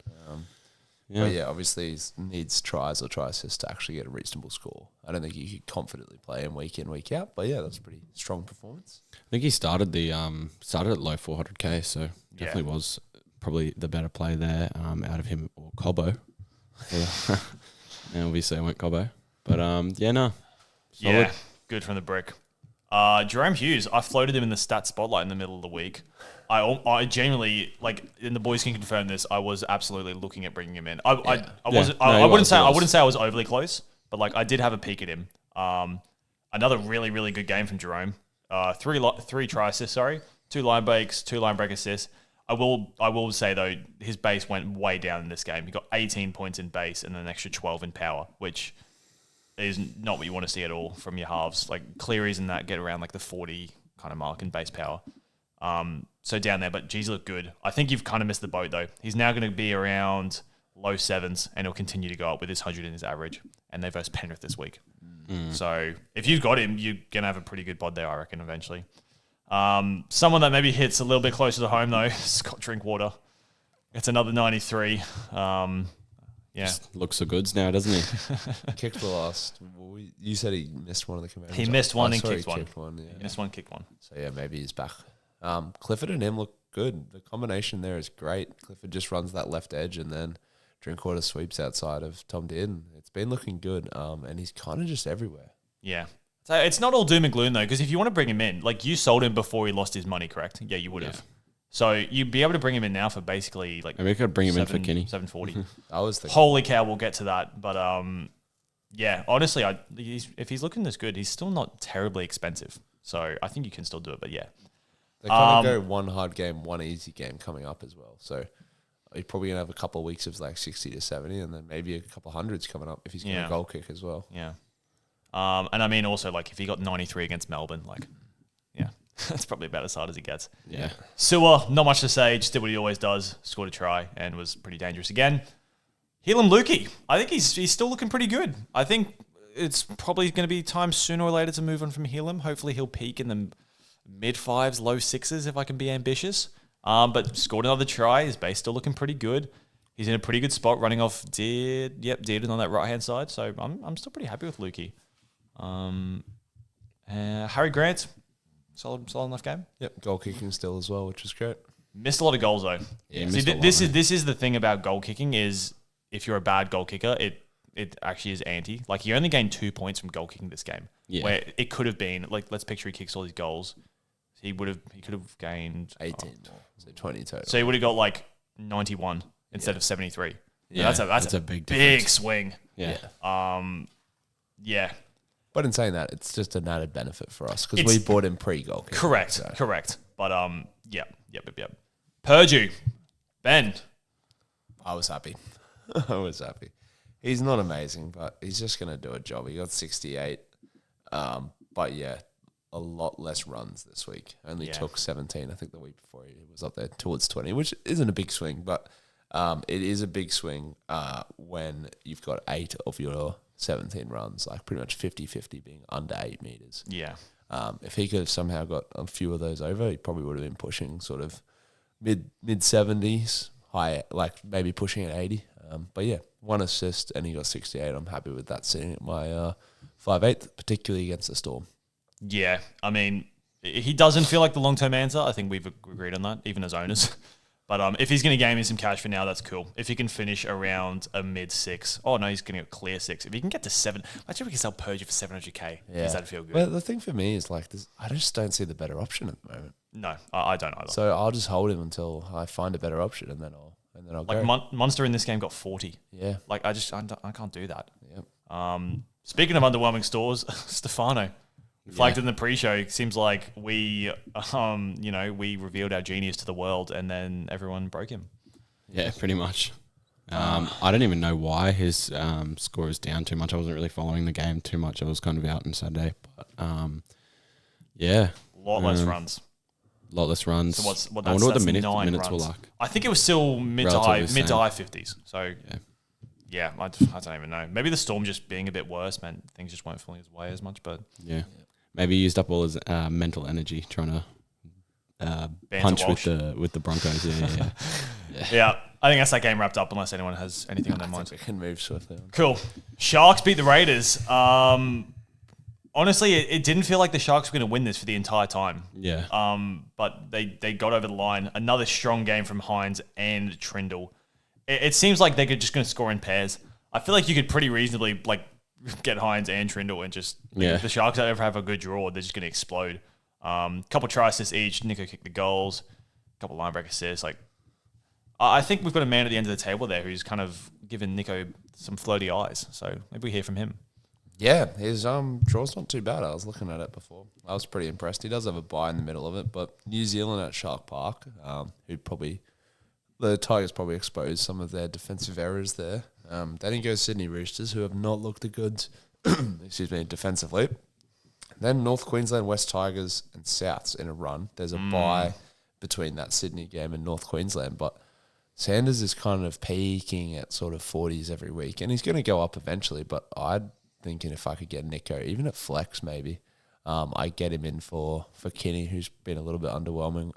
Yeah. But yeah, obviously he needs tries or try assists to actually get a reasonable score. I don't think he could confidently play him week in, week out. But yeah, that's a pretty strong performance. I think he started at low 400k, so definitely was probably the better play there out of him or Cobbo. Yeah. And obviously I went Cobbo. But solid. Yeah, good from the brick. Jerome Hughes, I floated him in the stat spotlight in the middle of the week. I genuinely, like, and the boys can confirm this, I was absolutely looking at bringing him in. I wouldn't say I was overly close, but like I did have a peek at him. Another really, really good game from Jerome. Three try assists, 2 line breaks, 2 line break assists. I will say though, his base went way down in this game. He got 18 points in base and an extra 12 in power, which is not what you want to see at all from your halves. Like Cleary's and that get around like the 40 kind of mark in base power. So down there, but geez, look good. I think you've kind of missed the boat though. He's now going to be around low 7s and he'll continue to go up with his 100 in his average. And they verse Penrith this week. So if you've got him, you're going to have a pretty good pod there, I reckon, eventually. Someone that maybe hits a little bit closer to home though, Scott Drinkwater. It's another 93. Just looks so goods now, doesn't he? Kicked the last. You said he missed one of the commanders. He missed one and sorry, kicked one. Kicked one, yeah. He missed one, kicked one. So yeah, maybe he's back. Clifford and him look good. The combination there is great. Clifford just runs that left edge and then Drinkwater sweeps outside of Tom Dearden. It's been looking good, and he's kind of just everywhere. Yeah. So it's not all doom and gloom though, because if you want to bring him in, like you sold him before he lost his money, correct? Yeah, you would have. So you'd be able to bring him in now for basically like. Maybe we could bring him in for Kenny. 740. I was thinking. Holy cow, we'll get to that. But yeah, honestly, if he's looking this good, he's still not terribly expensive. So I think you can still do it. But yeah, They kind of go one hard game, one easy game coming up as well. So you're probably gonna have a couple of weeks of like 60 to 70, and then maybe a couple hundreds coming up if he's going to goal kick as well. Yeah. And I mean also like if he got 93 against Melbourne, like yeah, that's probably about as hard as he gets. Yeah. Sewer, not much to say. Just did what he always does. Scored a try and was pretty dangerous again. Helam Lukey, I think he's still looking pretty good. I think it's probably going to be time sooner or later to move on from Helam. Hopefully he'll peak in the mid 5s, low 6s if I can be ambitious. But scored another try. His base still looking pretty good. He's in a pretty good spot running off Dearden on that right-hand side. So I'm still pretty happy with Lukey. Harry Grant, solid enough game. Yep, goal kicking still as well, which is great. Missed a lot of goals though. Yeah, See, this is the thing about goal kicking is if you're a bad goal kicker, it actually is anti. Like he only gained 2 points from goal kicking this game. Yeah. Where it could have been like, let's picture he kicks all these goals. He could have gained 18, so 20 total. So he would have got like 91 instead of 73. Yeah, that's a big swing. Yeah. Yeah. But in saying that, it's just an added benefit for us because we bought in pre-goal kicking. Correct. But yep. Purdue, Ben. I was happy. He's not amazing, but he's just going to do a job. He got 68. But yeah, a lot less runs this week. Only took 17. I think the week before he was up there towards 20, which isn't a big swing, but it is a big swing when you've got 8 of your 17 runs, like pretty much 50-50 being under 8 meters. Yeah. If he could have somehow got a few of those over, he probably would have been pushing sort of mid 70s, high, like maybe pushing at 80. But yeah, 1 assist and he got 68. I'm happy with that sitting at my 5/8, particularly against the Storm. Yeah, I mean, he doesn't feel like the long-term answer. I think we've agreed on that, even as owners. But if he's going to game me some cash for now, that's cool. If he can finish around a mid 6, oh no, he's going to clear 6. If he can get to 7, imagine if we can sell Purge for 700k. Yeah. Does that feel good? Well, the thing for me is like this, I just don't see the better option at the moment. No, I don't either. So I'll just hold him until I find a better option, and then I'll like go. Monster in this game got 40. Yeah, like I can't do that. Yep. Speaking of underwhelming stores, Stefano. Flagged in the pre-show. It seems like we revealed our genius to the world, and then everyone broke him. Yeah, pretty much. I don't even know why his score is down too much. I wasn't really following the game too much. I was kind of out on Saturday, but yeah, a lot less runs. Lot less runs. So I wonder what the minutes were like. I think it was still mid to high 50s. So yeah, I don't even know. Maybe the Storm just being a bit worse meant things just weren't falling his way as much. But yeah. Maybe he used up all his mental energy trying to punch with the Broncos. Yeah. I think that's that game wrapped up unless anyone has anything on their mind. We can move swiftly on. Cool. Sharks beat the Raiders. Honestly, it didn't feel like the Sharks were going to win this for the entire time. Yeah. But they got over the line. Another strong game from Hines and Trindle. It seems like they're just going to score in pairs. I feel like you could pretty reasonably get Hines and Trindle and just if the Sharks don't ever have a good draw, they're just going to explode. Couple try assists each. Nico kicked the goals. Couple line break assists. I think we've got a man at the end of the table there who's kind of given Nico some floaty eyes. So maybe we hear from him. Yeah, his draw's not too bad. I was looking at it before. I was pretty impressed. He does have a bye in the middle of it, but New Zealand at Shark Park, the Tigers probably exposed some of their defensive errors there. Then he goes Sydney Roosters, who have not looked the goods, defensively. Then North Queensland, West Tigers, and Souths in a run. There's a bye between that Sydney game and North Queensland, but Sanders is kind of peaking at sort of 40s every week, and he's going to go up eventually, but I'd thinking if I could get Nico, even at flex maybe, I get him in for Kinney, who's been a little bit underwhelming.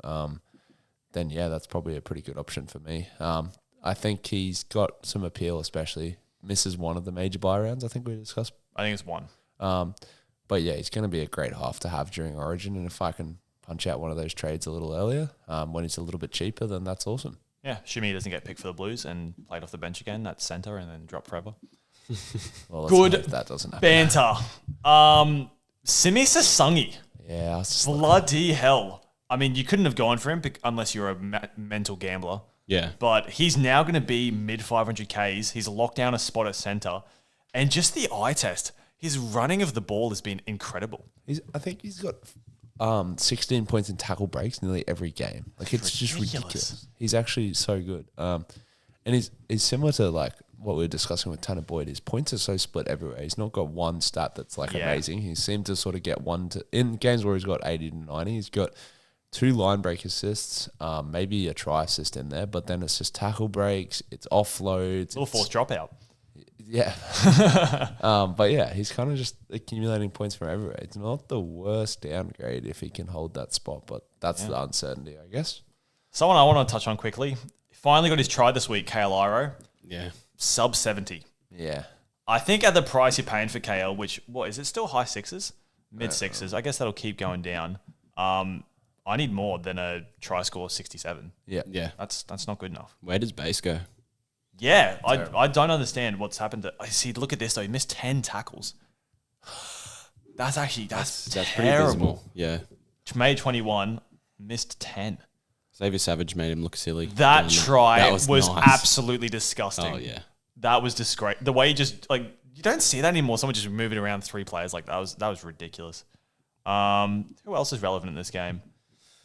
Then yeah, that's probably a pretty good option for me. I think he's got some appeal, especially misses one of the major buy rounds. I think we discussed. I think it's one. But yeah, he's going to be a great half to have during Origin, and if I can punch out one of those trades a little earlier, when he's a little bit cheaper, then that's awesome. Yeah, Shimi doesn't get picked for the Blues and played off the bench again. That's centre and then drop forever. Well, let's Good hope that doesn't happen. banter. Simi Sasungi. Yeah, I was just Bloody hell. I mean, you couldn't have gone for him unless you're a mental gambler. Yeah. But he's now going to be mid 500Ks. He's locked down a spot at centre. And just the eye test, his running of the ball has been incredible. I think he's got 16 points in tackle breaks nearly every game. It's just ridiculous. He's actually so good. And he's similar to what we were discussing with Tanner Boyd. His points are so split everywhere. He's not got one stat that's amazing. He seemed to sort of get in games where he's got 80 to 90. He's got 2 line break assists, maybe a try assist in there, but then it's just tackle breaks, it's offloads. Little forced dropout. Yeah. But yeah, he's kind of just accumulating points from everywhere. It's not the worst downgrade if he can hold that spot, but that's the uncertainty, I guess. Someone I want to touch on quickly. Finally got his try this week, KL Iro. Yeah. Sub 70. Yeah. I think at the price you're paying for KL, which, what, is it still high sixes? Mid sixes. I guess that'll keep going down. I need more than a try score of 67. Yeah. Yeah. That's not good enough. Where does base go? Yeah, I don't understand what's happened. I see. Look at this though. He missed 10 tackles. That's Pretty terrible. visible. Yeah. May 21 missed 10. Xavier Savage made him look silly. That try That was nice. absolutely disgusting. Oh yeah. That was disgrace. The way he just you don't see that anymore. Someone just moving around 3 players that was ridiculous. Who else is relevant in this game?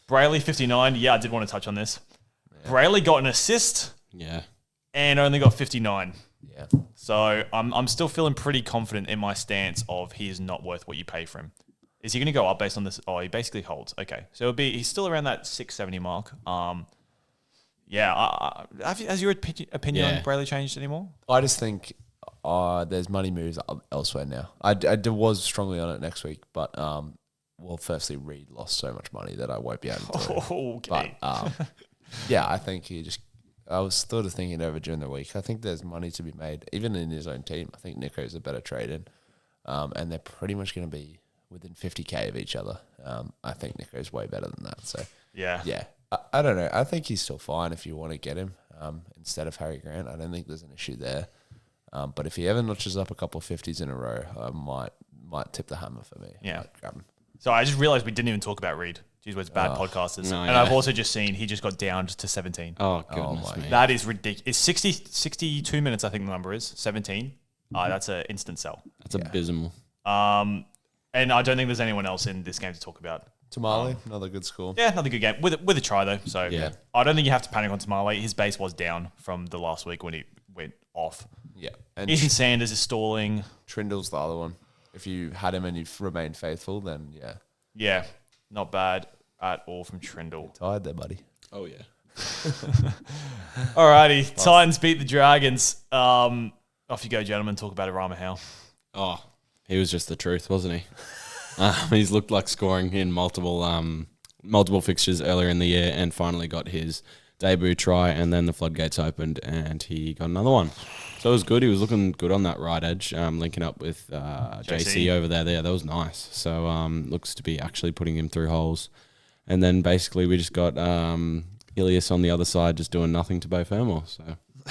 Brayley 59. Yeah, I did want to touch on this. Yeah. Brayley got an assist. Yeah. And only got 59. Yeah. So I'm still feeling pretty confident in my stance of he is not worth what you pay for him. Is he going to go up based on this? Oh, he basically holds. Okay. So he's still around that 670 mark. Yeah. Has your opinion on Brayley changed anymore? I just think there's money moves elsewhere now. I was strongly on it next week, but firstly, Reed lost so much money that I won't be able to do it. Okay. But yeah, I think I was sort of thinking over during the week. I think there's money to be made, even in his own team. I think Nico's a better trade in, and they're pretty much going to be within 50K of each other. I think Nico's way better than that. So yeah. I don't know. I think he's still fine if you want to get him instead of Harry Grant. I don't think there's an issue there. But if he ever notches up a couple of 50s in a row, I might tip the hammer for me. Yeah. Grab him. So I just realized we didn't even talk about Reed. Jeez, it's bad podcasters. No, and I've also just seen he just got downed to 17. Oh, goodness me. That is ridiculous. It's 62 minutes, I think the number is. 17. That's an instant sell. That's abysmal. And I don't think there's anyone else in this game to talk about. Tamale, another good score. Yeah, another good game. With a try, though. So Yeah. I don't think you have to panic on Tamale. His base was down from the last week when he went off. Yeah. And Ethan Sanders is stalling. Trindle's the other one. If you had him and you've remained faithful, then yeah. Yeah, not bad at all from Trindle. Tired there, buddy. Oh yeah. Alrighty, Titans beat the Dragons. Off you go, gentlemen. Talk about Arama Howe. Oh, he was just the truth, wasn't he? He's looked like scoring in multiple fixtures earlier in the year, and finally got his debut try, and then the floodgates opened and he got another one. So it was good. He was looking good on that right edge, linking up with JC over there. That was nice. So looks to be actually putting him through holes. And then basically we just got Ilias on the other side just doing nothing to Bo Fermor. So,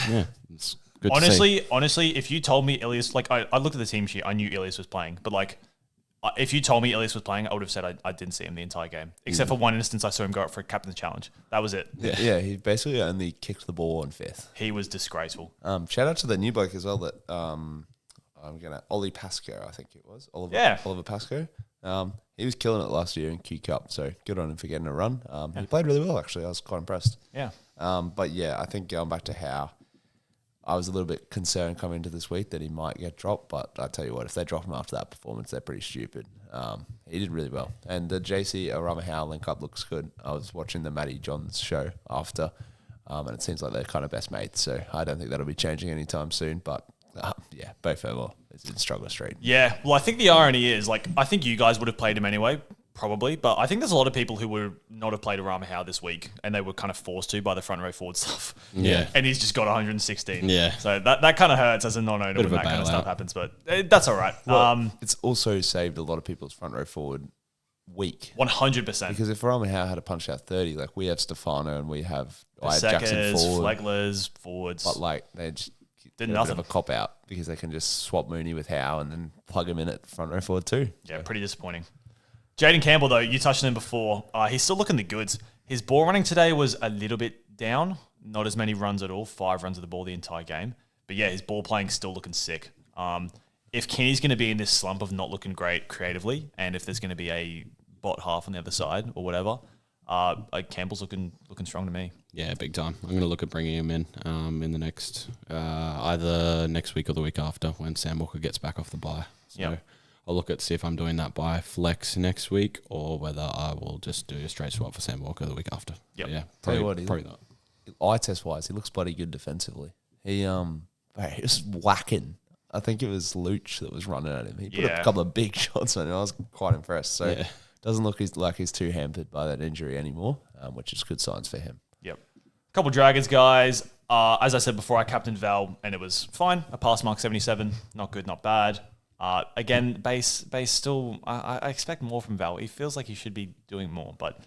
yeah, it's good to see. Honestly, if you told me Ilias, like I looked at the team sheet, I knew Ilias was playing, but like if you told me Ilias was playing, I would have said I didn't see him the entire game. Except for one instance, I saw him go up for a captain's challenge. That was it. Yeah, he basically only kicked the ball on 5th. He was disgraceful. Shout out to the new bloke as well that Ollie Pascoe, I think it was. Oliver Pascoe. He was killing it last year in Q Cup, so good on him for getting a run. He played really well, actually. I was quite impressed. Yeah. But yeah, I think going back to Hau, I was a little bit concerned coming into this week that he might get dropped, but I tell you what, if they drop him after that performance, they're pretty stupid. He did really well. And the JC Arama Hau link-up looks good. I was watching the Matty Johns show after, and it seems like they're kind of best mates, so I don't think that'll be changing anytime soon, but yeah, Bo Fermor is in Struggler Street. Yeah, well, I think the irony is, like, I think you guys would have played him anyway, probably, but I think there's a lot of people who would not have played Arama Hau this week, and they were kind of forced to by the front row forward stuff. Yeah. And he's just got 116. Yeah. So that kind of hurts as a non-owner when that kind of stuff happens, but that's all right. Well, it's also saved a lot of people's front row forward week. 100%. Because if Arama Hau had to punch out 30, like we have Stefano and we have Jackson forward. Fleglers, forwards. But like they just did a nothing. bit of a cop out because they can just swap Mooney with Hau and then plug him in at front row forward too. Yeah, pretty disappointing. Jaden Campbell, though, you touched on him before. He's still looking the goods. His ball running today was a little bit down. Not as many runs at all. 5 runs of the ball the entire game. But yeah, his ball playing still looking sick. If Kenny's going to be in this slump of not looking great creatively, and if there's going to be a bot half on the other side or whatever, Campbell's looking strong to me. Yeah, big time. I'm going to look at bringing him in the next, either next week or the week after when Sam Walker gets back off the bye. So Yep. I'll look at see if I'm doing that by flex next week or whether I will just do a straight swap for Sam Walker the week after. Yep. But yeah, Tell you probably what, not. eye test wise, he looks bloody good defensively. He was whacking. I think it was Luch that was running at him. He put a couple of big shots on him. I was quite impressed. So doesn't look like he's too hampered by that injury anymore, which is good signs for him. Yep. Couple Dragons guys. As I said before, I captained Val and it was fine. A pass mark 77. Not good, not bad. Again, base still, I expect more from Val. He feels like he should be doing more, but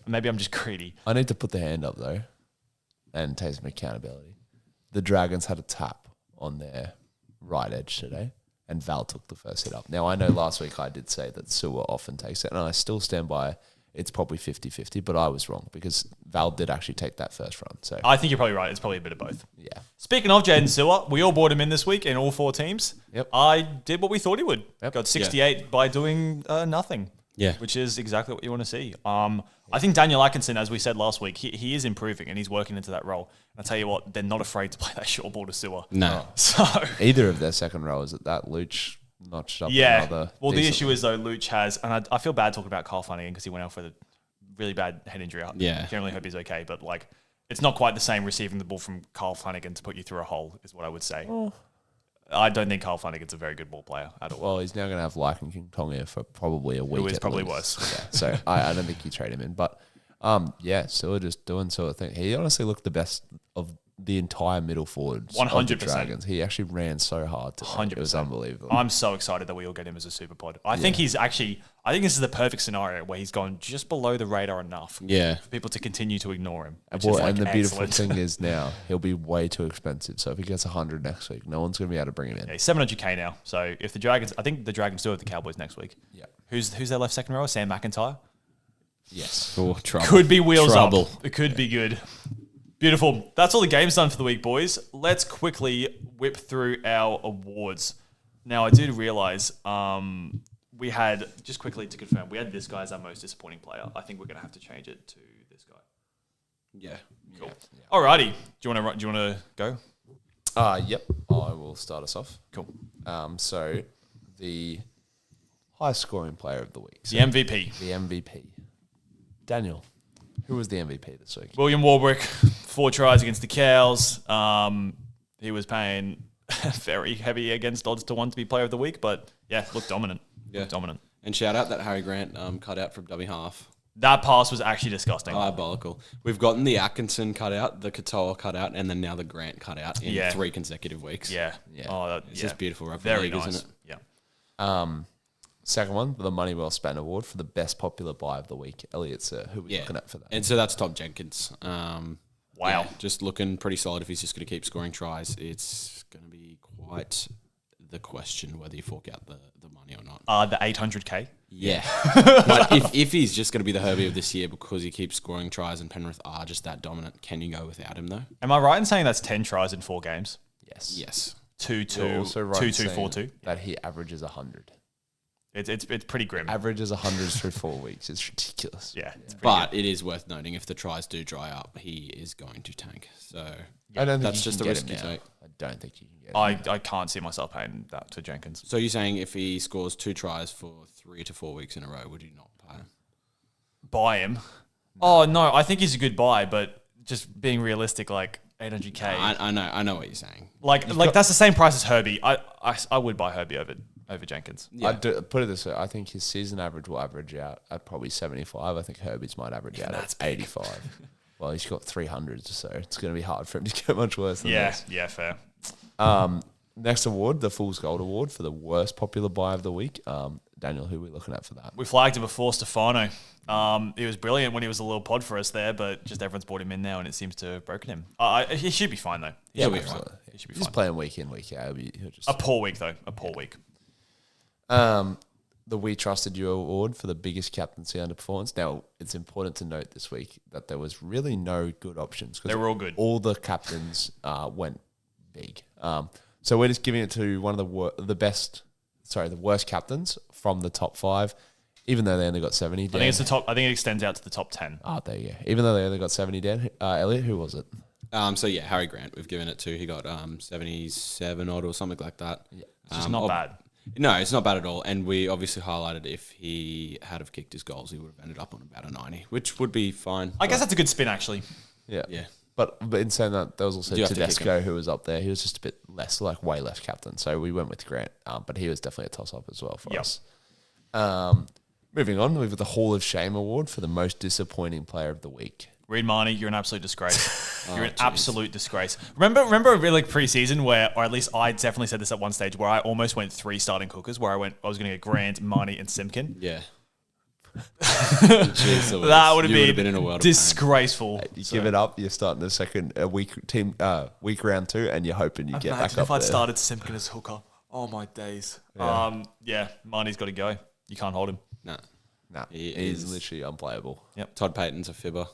maybe I'm just greedy. I need to put the hand up, though, and take some accountability. The Dragons had a tap on their right edge today, and Val took the first hit up. Now, I know last week I did say that Sewer often takes it, and I still stand by it's probably 50-50, but I was wrong because Val did actually take that first run. So I think you're probably right. It's probably a bit of both. Yeah. Speaking of Jaden Sewer, we all bought him in this week in all 4 teams. Yep. I did what we thought he would. Yep. Got 68 by doing nothing. Yeah. Which is exactly what you want to see. I think Daniel Atkinson, as we said last week, he is improving and he's working into that role. And I'll tell you what, they're not afraid to play that short ball to Sewer. No. So Either of their second rowers at that Luch notched up yeah. another. Well, the decent issue is though, Luch has, and I feel bad talking about Carl Flanagan because he went out for the really bad head injury. Yeah. I generally hope he's okay, but like, it's not quite the same receiving the ball from Carl Flanagan to put you through a hole, is what I would say. I don't think Carl Flanagan's a very good ball player at all. Well, he's now going to have Lycan King Tonga for probably a week. Who is at probably least. worse. Yeah, so I don't think you trade him in. But Sewer just doing sort of thing. He honestly looked the best of the entire middle forwards. 100%. Of the Dragons. He actually ran so hard. 100%. It was unbelievable. I'm so excited that we all get him as a super pod. I think this is the perfect scenario where he's gone just below the radar enough Yeah. for people to continue to ignore him. Which Well, is like and the beautiful excellent. thing is now he'll be way too expensive. So if he gets 100 next week, no one's going to be able to bring him in. Yeah, he's 700k now. So if the Dragons, I think the Dragons do have the Cowboys next week. Yeah. Who's their left second rower? Sam McIntyre. Yes. Oh, trouble. Could be wheels Trouble. up. It could be good. Beautiful. That's all the games done for the week, boys. Let's quickly whip through our awards. Now, I did realize we had, just quickly to confirm, we had this guy as our most disappointing player. I think we're going to have to change it to this guy. Yeah. Cool. Alrighty. Do you want to go? Yep. I will start us off. Cool. So the highest scoring player of the week. So The MVP. the MVP. Daniel, who was the MVP this week? William Warbrick, 4 tries against the Cows. He was paying very heavy against odds to 1 to be player of the week, but yeah, looked dominant. Yeah. Looked dominant. And shout out that Harry Grant cut out from dummy half. That pass was actually disgusting. Diabolical. We've gotten the Atkinson cut out, the Katoa cut out, and then now the Grant cut out in 3 consecutive weeks. Yeah. Yeah. Oh, It's just beautiful rugby Very league, nice. isn't it? Yeah. Second one, the Money Well Spent Award for the best popular buy of the week. Elliot, who are we looking at for that? And so that's Tom Jenkins. Wow. Just looking pretty solid. If he's just going to keep scoring tries, it's going to be quite the question whether you fork out the money or not. The 800K. Yeah. But if he's just going to be the Herbie of this year because he keeps scoring tries and Penrith are just that dominant, can you go without him though? Am I right in saying that's 10 tries in 4 games? Yes. Yes. 2-2, Also right in 2-2, saying 4-2. that he averages 100. It's pretty grim. Averages 100 through 4 weeks. It's ridiculous. Yeah. It's pretty But it is worth noting if the tries do dry up, he is going to tank. So I don't think that's you just can a get him risky now. take. I don't think you can get him. I can't see myself paying that to Jenkins. So you're saying if he scores 2 tries for 3 to 4 weeks in a row, would you not buy him? Buy him? Oh, no. I think he's a good buy, but just being realistic, like 800K. I know what you're saying. Like that's the same price as Herbie. I would buy Herbie over Jenkins. Yeah. I'd put it this way. I think his season average will average out at probably 75. I think Herbie's might average out at 85. Well, he's got 300, so it's going to be hard for him to get much worse than this. Yeah, fair. Next award, the Fool's Gold Award for the worst popular buy of the week. Daniel, who are we looking at for that? We flagged it before, Stefano. He was brilliant when he was a little pod for us there, but just everyone's brought him in now, and it seems to have broken him. He should be fine though. He should be fine. He should be He's fine. playing week in, week out. He'll just A poor week though. A poor week. the We Trusted You Award for the biggest captaincy underperformance. Now, it's important to note this week that there was really no good options. They were all good. All the captains went big. So we're just giving it to one of the worst captains from the top 5, even though they only got 70. I think it's the top. I think it extends out to the top 10. Oh, there you go. Even though they only got 70, Dan. Elliot, who was it? So yeah, Harry Grant, we've given it to. He got 77 odd or something like that. Yeah. Which is not bad. No, it's not bad at all. And we obviously highlighted if he had have kicked his goals, he would have ended up on about a 90, which would be fine. I guess that's a good spin actually. Yeah. Yeah. But in saying that, there was also Do you have to kick Tedesco who was up there. He was just a bit less, way less captain. So we went with Grant. But he was definitely a toss-up as well for us. Moving on, we've got the Hall of Shame Award for the most disappointing player of the week. Reid Marnie, you're an absolute disgrace. You're an absolute disgrace. Remember really pre-season where, or at least I definitely said this at one stage, where I almost went 3 starting hookers, where I was going to get Grant, Marnie, and Simpkin. Yeah. Jeez, That would you have been in a world of pain. disgraceful. You give it up, you're starting week round 2, and you're hoping you get back Imagine up if I'd there. started Simpkin as hooker. Oh my days. Yeah. Marnie's got to go. You can't hold him. Nah. Nah, He he's is- literally unplayable. Todd Payton's a fibber.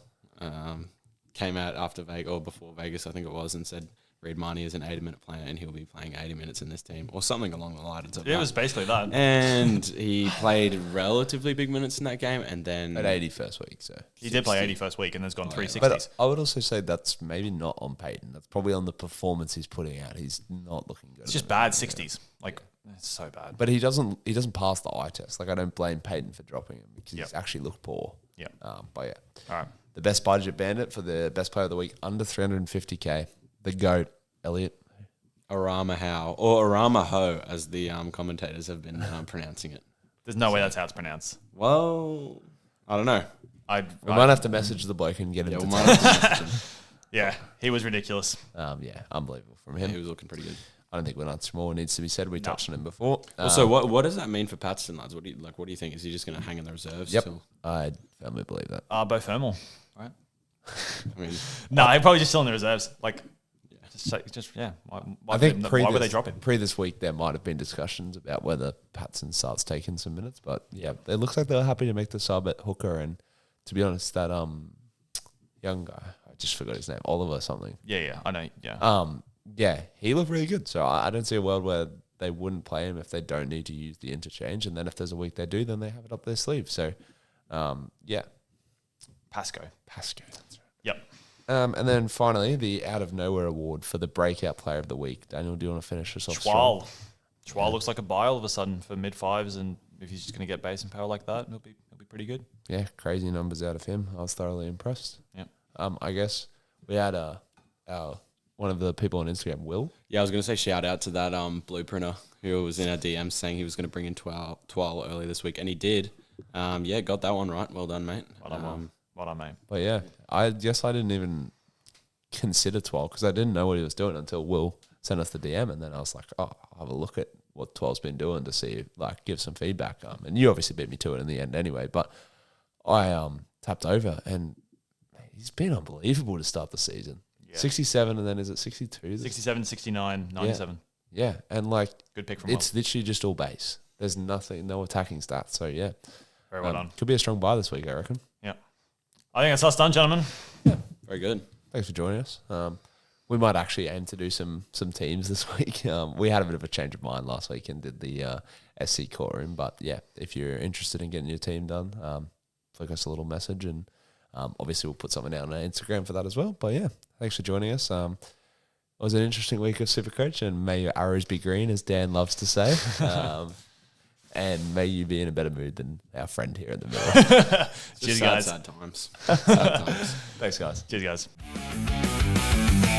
Came out after Vegas, or before Vegas, I think it was, and said Reid Marnie is an 80-minute player and he'll be playing 80 minutes in this team, or something along the lines of Yeah, that. it was basically that. And he played relatively big minutes in that game, and then At 80 first week, so. He did play 80 first week and has gone 360s. But I would also say that's maybe not on Peyton. That's probably on the performance he's putting out. He's not looking good. It's just bad 60s. Like, it's so bad. But he doesn't pass the eye test. I don't blame Peyton for dropping him because he's actually looked poor. Yeah. But yeah. All right. The best budget bandit for the best player of the week, under 350K. The GOAT, Elliot. Arama Hau, or Arama Ho, as the commentators have been pronouncing it. There's no way that's how it's pronounced. Well, I don't know. We might have to message the bloke and get him Yeah, to we tell might us. have to message him. Yeah, he was ridiculous. Yeah, unbelievable from Yeah, him. he was looking pretty good. I don't think we're not small. Needs to be said. We touched on him before. Also, what does that mean for Paxton, lads? What do you think? Is he just going to hang in the reserves? Yep. Till- I firmly believe that. Bo Thermal, right? I mean, No, he probably just still in the reserves. Like, Why I think why would they drop him? Pre this week, there might have been discussions about whether Patson starts taking some minutes, but yeah, it looks like they're happy to make the sub at hooker. And to be honest, that young guy, I just forgot his name, Oliver something. Yeah, I know. Yeah, Yeah, he looked really good. So I don't see a world where they wouldn't play him if they don't need to use the interchange. And then if there's a week they do, then they have it up their sleeve. So, yeah. Pasco. That's right. Yep. And then finally, the Out of Nowhere Award for the Breakout Player of the Week. Daniel, do you want to finish us off? strong? Schwal looks like a buy all of a sudden for mid 5s, and if he's just going to get base and power like that, he'll be pretty good. Yeah, crazy numbers out of him. I was thoroughly impressed. Yep. I guess we had one of the people on Instagram, Will. yeah, I was going to say shout out to that blueprinter who was in our DMs saying he was going to bring in Twal early this week, and he did. Yeah, got that one right. Well done, mate. Well done, mate. But yeah, I guess I didn't even consider 12 because I didn't know what he was doing until Will sent us the DM, and then I was like, oh, I'll have a look at what 12's been doing to see, like, give some feedback. And you obviously beat me to it in the end anyway, but I tapped over, and he's been unbelievable to start the season. Yeah. 67, and then is it 62? 67, 69, 97. Yeah, and like, good pick from it's literally just all base. There's nothing, no attacking stats. So yeah, very well done. Could be a strong buy this week, I reckon. Yeah, I think that's us done, gentlemen. Yeah, very good. Thanks for joining us. We might actually aim to do some teams this week. We had a bit of a change of mind last week and did the SC core in, but yeah, if you're interested in getting your team done, flick us a little message, and obviously we'll put something out on our Instagram for that as well. But yeah, thanks for joining us. It was an interesting week of Supercoach, and may your arrows be green, as Dan loves to say. And may you be in a better mood than our friend here in the middle. Cheers, guys. Sad times. Sad times. Thanks, guys. Cheers, guys.